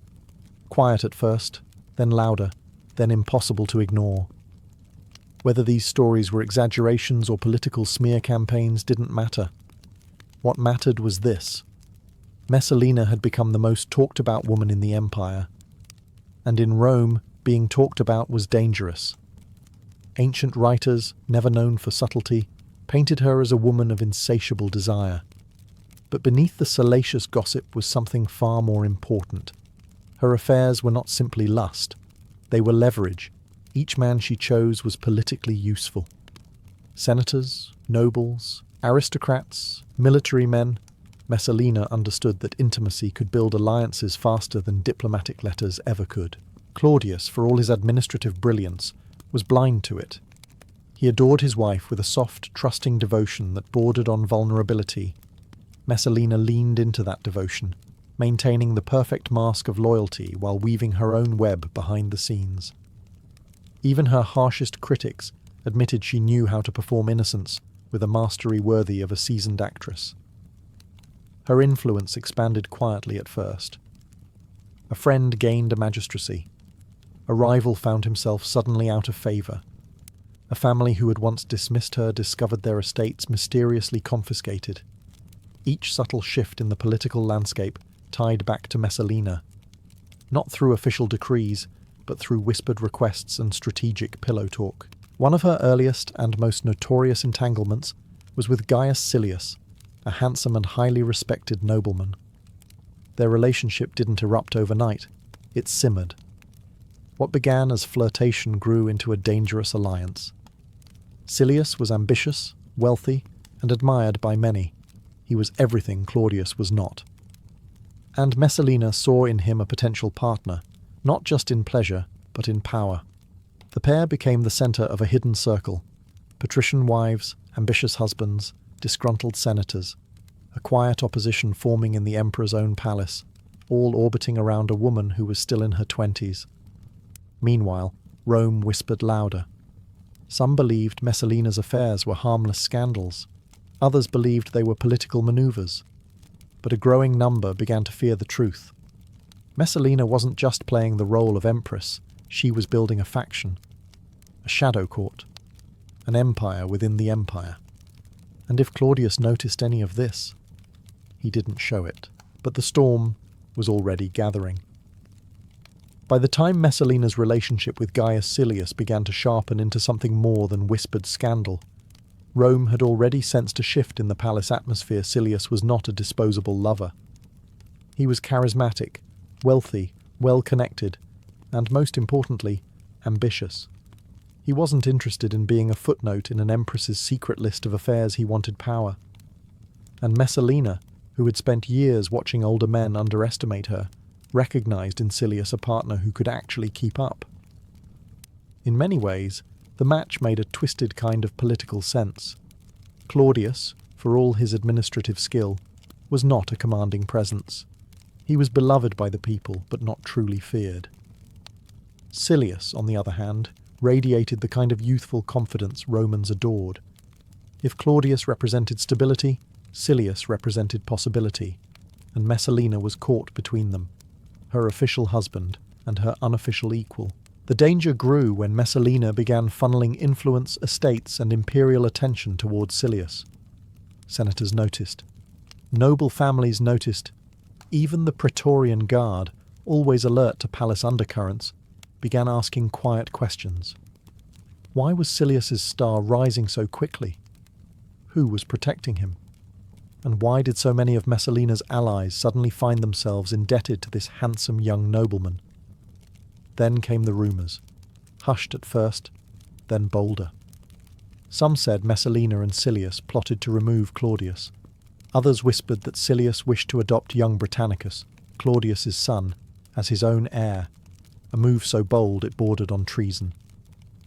Quiet at first, then louder, then impossible to ignore. Whether these stories were exaggerations or political smear campaigns didn't matter. What mattered was this. Messalina had become the most talked about woman in the empire. And in Rome, being talked about was dangerous. Ancient writers, never known for subtlety, painted her as a woman of insatiable desire. But beneath the salacious gossip was something far more important. Her affairs were not simply lust. They were leverage. Each man she chose was politically useful. Senators, nobles, aristocrats, military men. Messalina understood that intimacy could build alliances faster than diplomatic letters ever could. Claudius, for all his administrative brilliance, was blind to it. He adored his wife with a soft, trusting devotion that bordered on vulnerability. Messalina leaned into that devotion, maintaining the perfect mask of loyalty while weaving her own web behind the scenes. Even her harshest critics admitted she knew how to perform innocence with a mastery worthy of a seasoned actress. Her influence expanded quietly at first. A friend gained a magistracy. A rival found himself suddenly out of favour. A family who had once dismissed her discovered their estates mysteriously confiscated. Each subtle shift in the political landscape tied back to Messalina, not through official decrees, but through whispered requests and strategic pillow talk. One of her earliest and most notorious entanglements was with Gaius Silius, a handsome and highly respected nobleman. Their relationship didn't erupt overnight, it simmered. What began as flirtation grew into a dangerous alliance. Silius was ambitious, wealthy, and admired by many. He was everything Claudius was not. And Messalina saw in him a potential partner, not just in pleasure, but in power. The pair became the centre of a hidden circle: patrician wives, ambitious husbands, disgruntled senators, a quiet opposition forming in the emperor's own palace, all orbiting around a woman who was still in her 20s. Meanwhile, Rome whispered louder. Some believed Messalina's affairs were harmless scandals. Others believed they were political maneuvers. But a growing number began to fear the truth. Messalina wasn't just playing the role of empress, she was building a faction, a shadow court, an empire within the empire. And if Claudius noticed any of this, he didn't show it. But the storm was already gathering. By the time Messalina's relationship with Gaius Silius began to sharpen into something more than whispered scandal, Rome had already sensed a shift in the palace atmosphere. Silius was not a disposable lover. He was charismatic, wealthy, well-connected, and most importantly, ambitious. He wasn't interested in being a footnote in an empress's secret list of affairs. He wanted power. And Messalina, who had spent years watching older men underestimate her, recognized in Silius a partner who could actually keep up. In many ways, the match made a twisted kind of political sense. Claudius, for all his administrative skill, was not a commanding presence. He was beloved by the people, but not truly feared. Silius, on the other hand, radiated the kind of youthful confidence Romans adored. If Claudius represented stability, Silius represented possibility, and Messalina was caught between them, her official husband and her unofficial equal. The danger grew when Messalina began funneling influence, estates, and imperial attention towards Silius. Senators noticed. Noble families noticed. Even the Praetorian Guard, always alert to palace undercurrents, began asking quiet questions. Why was Silius's star rising so quickly? Who was protecting him? And why did so many of Messalina's allies suddenly find themselves indebted to this handsome young nobleman? Then came the rumours, hushed at first, then bolder. Some said Messalina and Silius plotted to remove Claudius. Others whispered that Silius wished to adopt young Britannicus, Claudius's son, as his own heir, a move so bold it bordered on treason.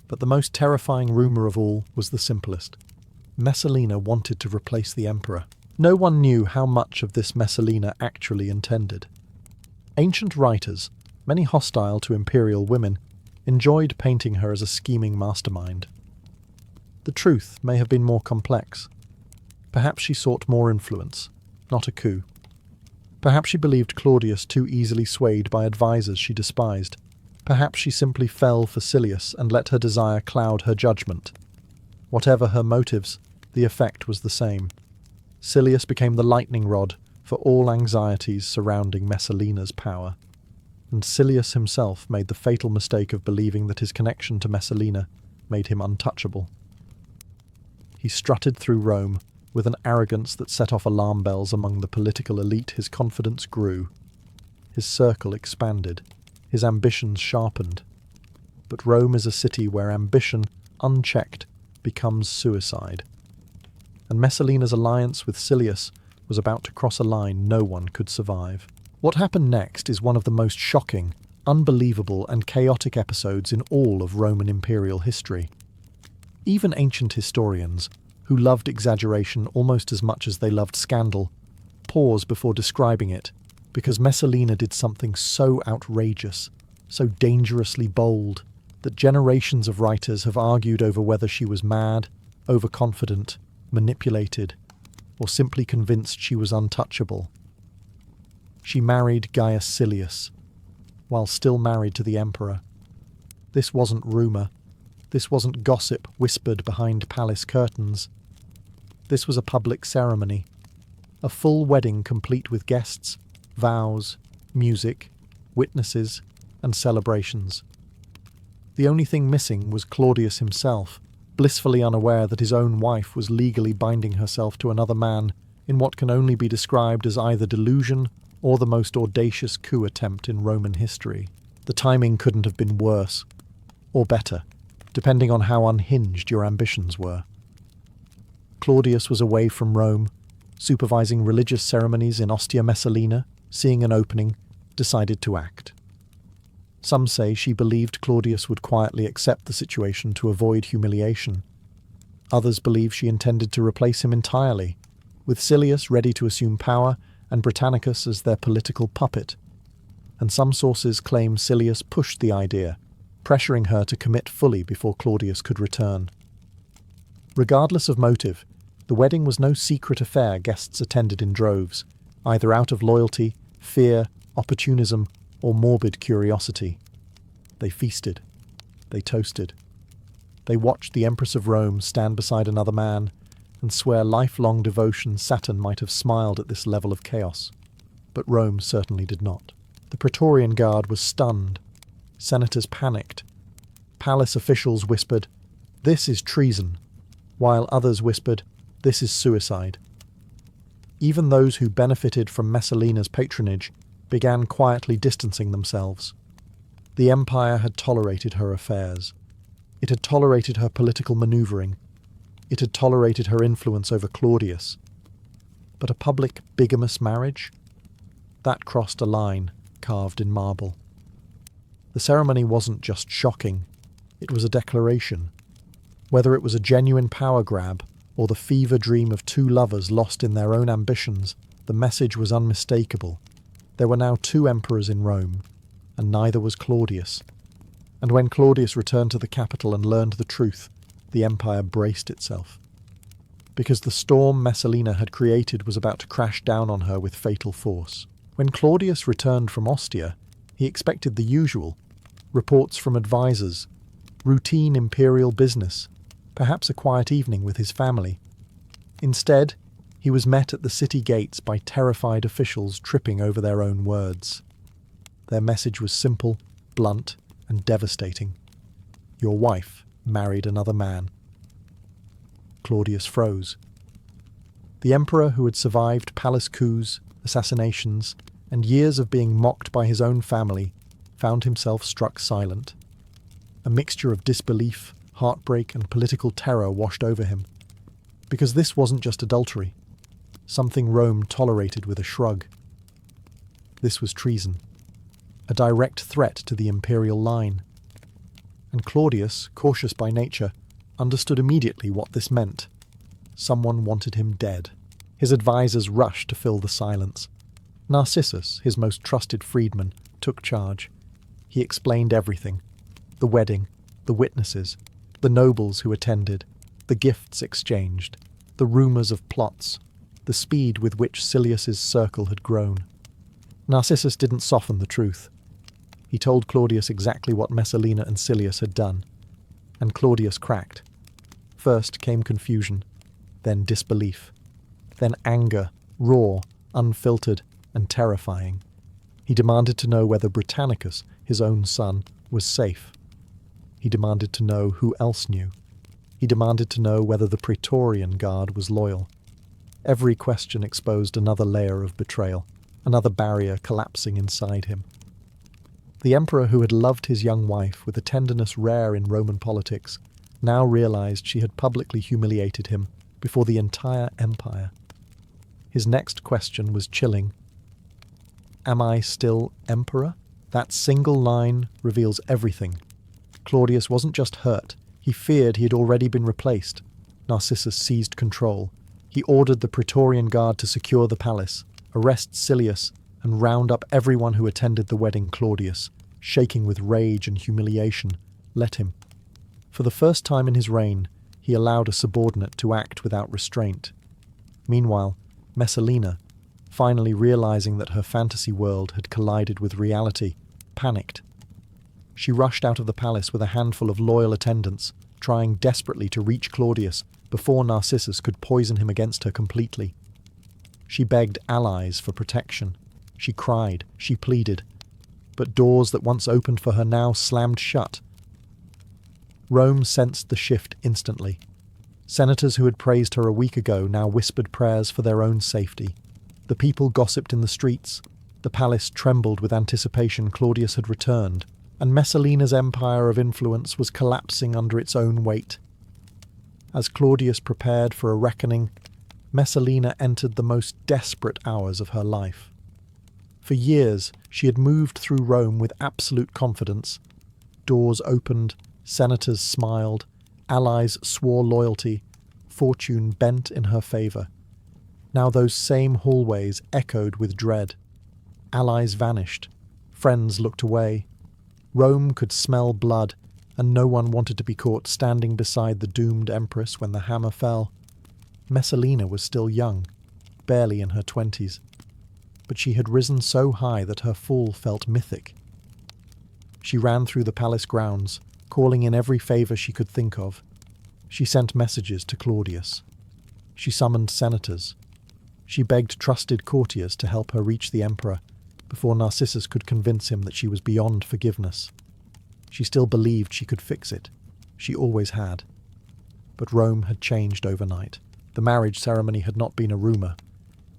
But the most terrifying rumour of all was the simplest. Messalina wanted to replace the emperor. No one knew how much of this Messalina actually intended. Ancient writers, many hostile to imperial women, enjoyed painting her as a scheming mastermind. The truth may have been more complex. Perhaps she sought more influence, not a coup. Perhaps she believed Claudius too easily swayed by advisers she despised. Perhaps she simply fell for Silius and let her desire cloud her judgment. Whatever her motives, the effect was the same. Silius became the lightning rod for all anxieties surrounding Messalina's power. And Silius himself made the fatal mistake of believing that his connection to Messalina made him untouchable. He strutted through Rome with an arrogance that set off alarm bells among the political elite. His confidence grew. His circle expanded. His ambitions sharpened. But Rome is a city where ambition, unchecked, becomes suicide. And Messalina's alliance with Silius was about to cross a line no one could survive. What happened next is one of the most shocking, unbelievable, and chaotic episodes in all of Roman imperial history. Even ancient historians, who loved exaggeration almost as much as they loved scandal, pause before describing it, because Messalina did something so outrageous, so dangerously bold, that generations of writers have argued over whether she was mad, overconfident, manipulated, or simply convinced she was untouchable. She married Gaius Silius, while still married to the emperor. This wasn't rumour. This wasn't gossip whispered behind palace curtains. This was a public ceremony, a full wedding complete with guests, vows, music, witnesses, and celebrations. The only thing missing was Claudius himself, blissfully unaware that his own wife was legally binding herself to another man in what can only be described as either delusion or the most audacious coup attempt in Roman history. The timing couldn't have been worse, or better, depending on how unhinged your ambitions were. Claudius was away from Rome, supervising religious ceremonies in Ostia Messalina, seeing an opening, decided to act. Some say she believed Claudius would quietly accept the situation to avoid humiliation. Others believe she intended to replace him entirely, with Silius ready to assume power and Britannicus as their political puppet. And some sources claim Silius pushed the idea, pressuring her to commit fully before Claudius could return. Regardless of motive, the wedding was no secret affair guests attended in droves, either out of loyalty, fear, opportunism, or morbid curiosity. They feasted. They toasted. They watched the Empress of Rome stand beside another man and swear lifelong devotion. Saturn might have smiled at this level of chaos, but Rome certainly did not. The Praetorian Guard was stunned. Senators panicked. Palace officials whispered, "This is treason," while others whispered, "This is suicide." Even those who benefited from Messalina's patronage began quietly distancing themselves. The empire had tolerated her affairs. It had tolerated her political maneuvering. It had tolerated her influence over Claudius. But a public bigamous marriage? That crossed a line carved in marble. The ceremony wasn't just shocking, it was a declaration. Whether it was a genuine power grab or the fever dream of two lovers lost in their own ambitions, the message was unmistakable. There were now two emperors in Rome, and neither was Claudius. And when Claudius returned to the capital and learned the truth, the empire braced itself. Because the storm Messalina had created was about to crash down on her with fatal force. When Claudius returned from Ostia, he expected the usual: reports from advisors, routine imperial business, perhaps a quiet evening with his family. Instead, he was met at the city gates by terrified officials tripping over their own words. Their message was simple, blunt, and devastating. Your wife married another man. Claudius froze. The emperor who had survived palace coups, assassinations, and years of being mocked by his own family found himself struck silent. A mixture of disbelief, heartbreak, and political terror washed over him. Because this wasn't just adultery, something Rome tolerated with a shrug. This was treason, a direct threat to the imperial line. And Claudius, cautious by nature, understood immediately what this meant. Someone wanted him dead. His advisors rushed to fill the silence. Narcissus, his most trusted freedman, took charge. He explained everything: the wedding, the witnesses, the nobles who attended, the gifts exchanged, the rumours of plots, the speed with which Silius's circle had grown. Narcissus didn't soften the truth. He told Claudius exactly what Messalina and Silius had done, and Claudius cracked. First came confusion, then disbelief, then anger, raw, unfiltered, and terrifying. He demanded to know whether Britannicus, his own son, was safe. He demanded to know who else knew. He demanded to know whether the Praetorian Guard was loyal. Every question exposed another layer of betrayal, another barrier collapsing inside him. The emperor, who had loved his young wife with a tenderness rare in Roman politics, now realized she had publicly humiliated him before the entire empire. His next question was chilling. Am I still emperor? That single line reveals everything. Claudius wasn't just hurt, he feared he had already been replaced. Narcissus seized control. He ordered the Praetorian Guard to secure the palace, arrest Silius, and round up everyone who attended the wedding. Claudius, shaking with rage and humiliation, let him. For the first time in his reign, he allowed a subordinate to act without restraint. Meanwhile, Messalina, finally realizing that her fantasy world had collided with reality, panicked. She rushed out of the palace with a handful of loyal attendants, trying desperately to reach Claudius before Narcissus could poison him against her completely. She begged allies for protection. She cried, she pleaded. But doors that once opened for her now slammed shut. Rome sensed the shift instantly. Senators who had praised her a week ago now whispered prayers for their own safety. The people gossiped in the streets. The palace trembled with anticipation. Claudius had returned, and Messalina's empire of influence was collapsing under its own weight. As Claudius prepared for a reckoning, Messalina entered the most desperate hours of her life. For years, she had moved through Rome with absolute confidence. Doors opened, senators smiled, allies swore loyalty, fortune bent in her favour. Now those same hallways echoed with dread. Allies vanished, friends looked away. Rome could smell blood, and no one wanted to be caught standing beside the doomed empress when the hammer fell. Messalina was still young, barely in her 20s, but she had risen so high that her fall felt mythic. She ran through the palace grounds, calling in every favour she could think of. She sent messages to Claudius. She summoned senators. She begged trusted courtiers to help her reach the emperor, before Narcissus could convince him that she was beyond forgiveness. She still believed she could fix it. She always had. But Rome had changed overnight. The marriage ceremony had not been a rumour.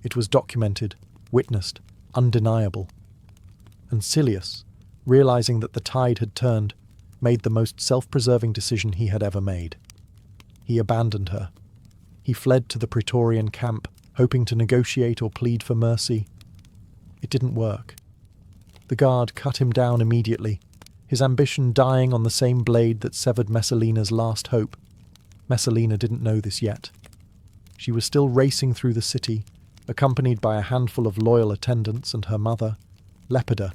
It was documented, witnessed, undeniable. And Silius, realising that the tide had turned, made the most self-preserving decision he had ever made. He abandoned her. He fled to the Praetorian camp, hoping to negotiate or plead for mercy. It didn't work. The guard cut him down immediately, his ambition dying on the same blade that severed Messalina's last hope. Messalina didn't know this yet. She was still racing through the city, accompanied by a handful of loyal attendants and her mother, Lepida,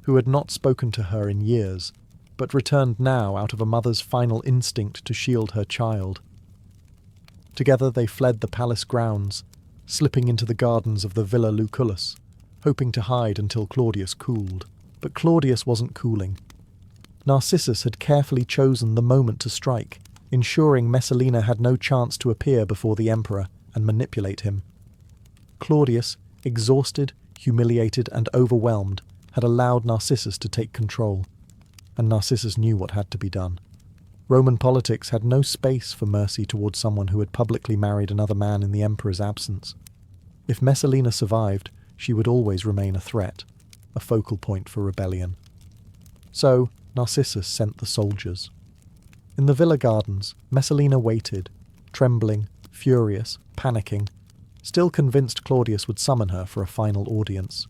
who had not spoken to her in years, but returned now out of a mother's final instinct to shield her child. Together they fled the palace grounds, slipping into the gardens of the Villa Lucullus, hoping to hide until Claudius cooled. But Claudius wasn't cooling. Narcissus had carefully chosen the moment to strike, ensuring Messalina had no chance to appear before the emperor and manipulate him. Claudius, exhausted, humiliated, and overwhelmed, had allowed Narcissus to take control, and Narcissus knew what had to be done. Roman politics had no space for mercy towards someone who had publicly married another man in the emperor's absence. If Messalina survived, she would always remain a threat, a focal point for rebellion. So, Narcissus sent the soldiers. In the villa gardens, Messalina waited, trembling, furious, panicking, still convinced Claudius would summon her for a final audience.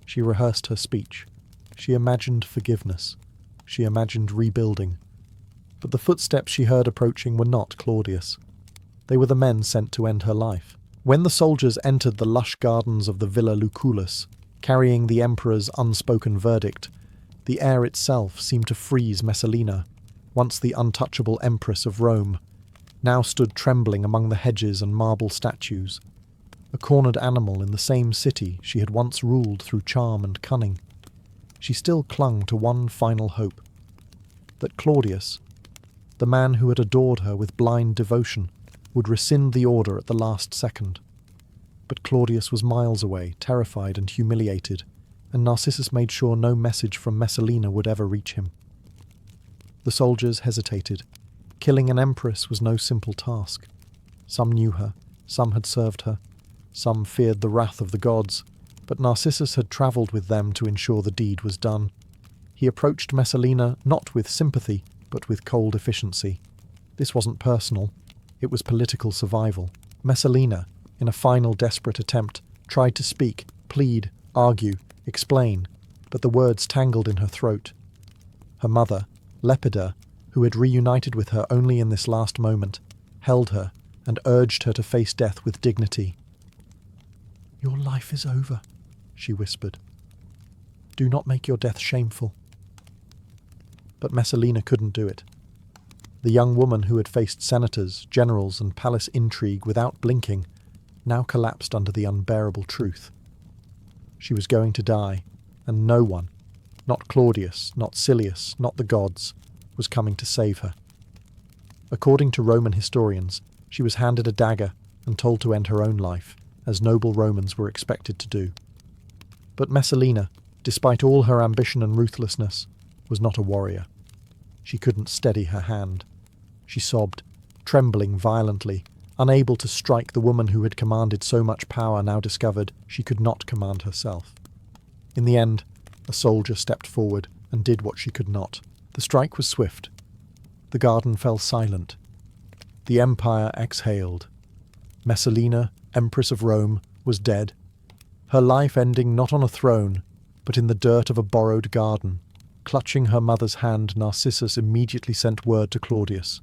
She rehearsed her speech. She imagined forgiveness. She imagined rebuilding. But the footsteps she heard approaching were not Claudius. They were the men sent to end her life. When the soldiers entered the lush gardens of the Villa Lucullus, carrying the emperor's unspoken verdict, the air itself seemed to freeze Messalina, once the untouchable empress of Rome, now stood trembling among the hedges and marble statues, a cornered animal in the same city she had once ruled through charm and cunning. She still clung to one final hope, that Claudius, the man who had adored her with blind devotion, would rescind the order at the last second. But Claudius was miles away, terrified and humiliated, and Narcissus made sure no message from Messalina would ever reach him. The soldiers hesitated. Killing an empress was no simple task. Some knew her, some had served her, some feared the wrath of the gods, but Narcissus had travelled with them to ensure the deed was done. He approached Messalina not with sympathy, but with cold efficiency. This wasn't personal. It was political survival. Messalina, in a final desperate attempt, tried to speak, plead, argue, explain, but the words tangled in her throat. Her mother, Lepida, who had reunited with her only in this last moment, held her and urged her to face death with dignity. "Your life is over," she whispered. "Do not make your death shameful." But Messalina couldn't do it. The young woman who had faced senators, generals, and palace intrigue without blinking now collapsed under the unbearable truth. She was going to die, and no one, not Claudius, not Silius, not the gods, was coming to save her. According to Roman historians, she was handed a dagger and told to end her own life, as noble Romans were expected to do. But Messalina, despite all her ambition and ruthlessness, was not a warrior. She couldn't steady her hand. She sobbed, trembling violently, unable to strike the woman who had commanded so much power, now discovered she could not command herself. In the end, a soldier stepped forward and did what she could not. The strike was swift. The garden fell silent. The empire exhaled. Messalina, Empress of Rome, was dead, her life ending not on a throne, but in the dirt of a borrowed garden. Clutching her mother's hand, Narcissus immediately sent word to Claudius.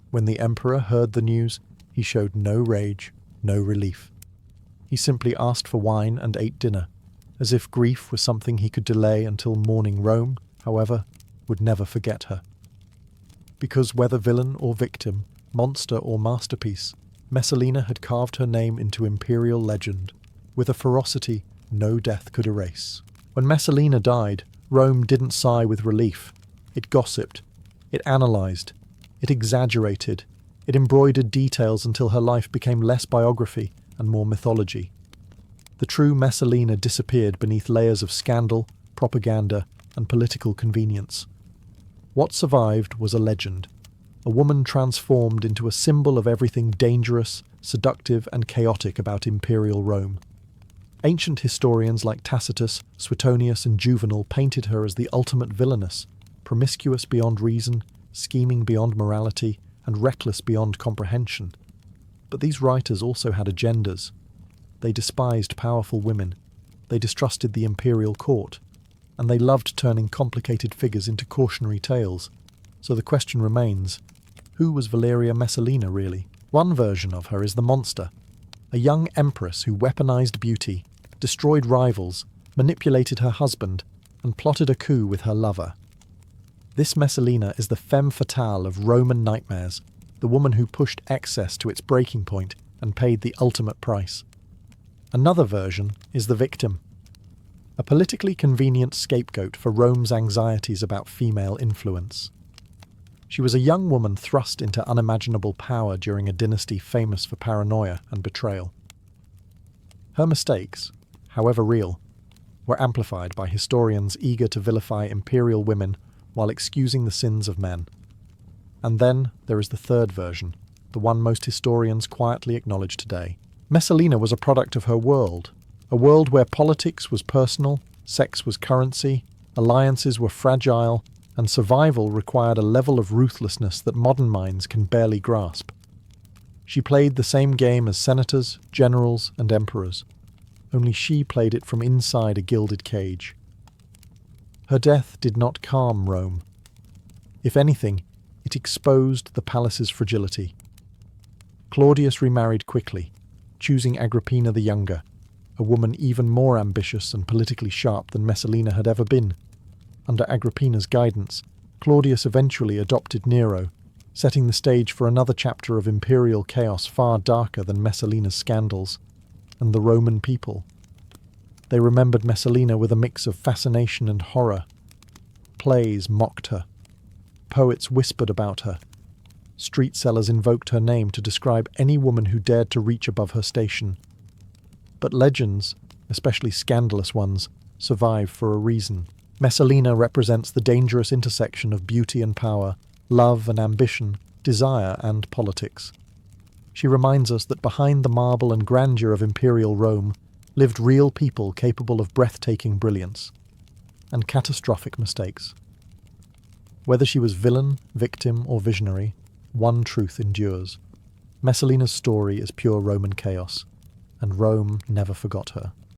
When the emperor heard the news, he showed no rage, no relief. He simply asked for wine and ate dinner, as if grief was something he could delay until morning. Rome, however, would never forget her. Because whether villain or victim, monster or masterpiece, Messalina had carved her name into imperial legend, with a ferocity no death could erase. When Messalina died, Rome didn't sigh with relief. It gossiped, it analysed, it exaggerated, it embroidered details until her life became less biography and more mythology. The true Messalina disappeared beneath layers of scandal, propaganda, and political convenience. What survived was a legend, a woman transformed into a symbol of everything dangerous, seductive, and chaotic about imperial Rome. Ancient historians like Tacitus, Suetonius, and Juvenal painted her as the ultimate villainess, promiscuous beyond reason, scheming beyond morality, and reckless beyond comprehension. But these writers also had agendas. They despised powerful women, they distrusted the imperial court, and they loved turning complicated figures into cautionary tales. So the question remains, who was Valeria Messalina really? One version of her is the monster, a young empress who weaponized beauty, destroyed rivals, manipulated her husband, and plotted a coup with her lover. This Messalina is the femme fatale of Roman nightmares, the woman who pushed excess to its breaking point and paid the ultimate price. Another version is the victim, a politically convenient scapegoat for Rome's anxieties about female influence. She was a young woman thrust into unimaginable power during a dynasty famous for paranoia and betrayal. Her mistakes, however real, were amplified by historians eager to vilify imperial women while excusing the sins of men. And then there is the third version, the one most historians quietly acknowledge today. Messalina was a product of her world, a world where politics was personal, sex was currency, alliances were fragile, and survival required a level of ruthlessness that modern minds can barely grasp. She played the same game as senators, generals, and emperors, only she played it from inside a gilded cage. Her death did not calm Rome. If anything, it exposed the palace's fragility. Claudius remarried quickly, choosing Agrippina the Younger, a woman even more ambitious and politically sharp than Messalina had ever been. Under Agrippina's guidance, Claudius eventually adopted Nero, setting the stage for another chapter of imperial chaos far darker than Messalina's scandals, and the Roman people. They remembered Messalina with a mix of fascination and horror. Plays mocked her. Poets whispered about her. Street sellers invoked her name to describe any woman who dared to reach above her station. But legends, especially scandalous ones, survive for a reason. Messalina represents the dangerous intersection of beauty and power, love and ambition, desire and politics. She reminds us that behind the marble and grandeur of imperial Rome lived real people capable of breathtaking brilliance and catastrophic mistakes. Whether she was villain, victim, or visionary, one truth endures. Messalina's story is pure Roman chaos, and Rome never forgot her.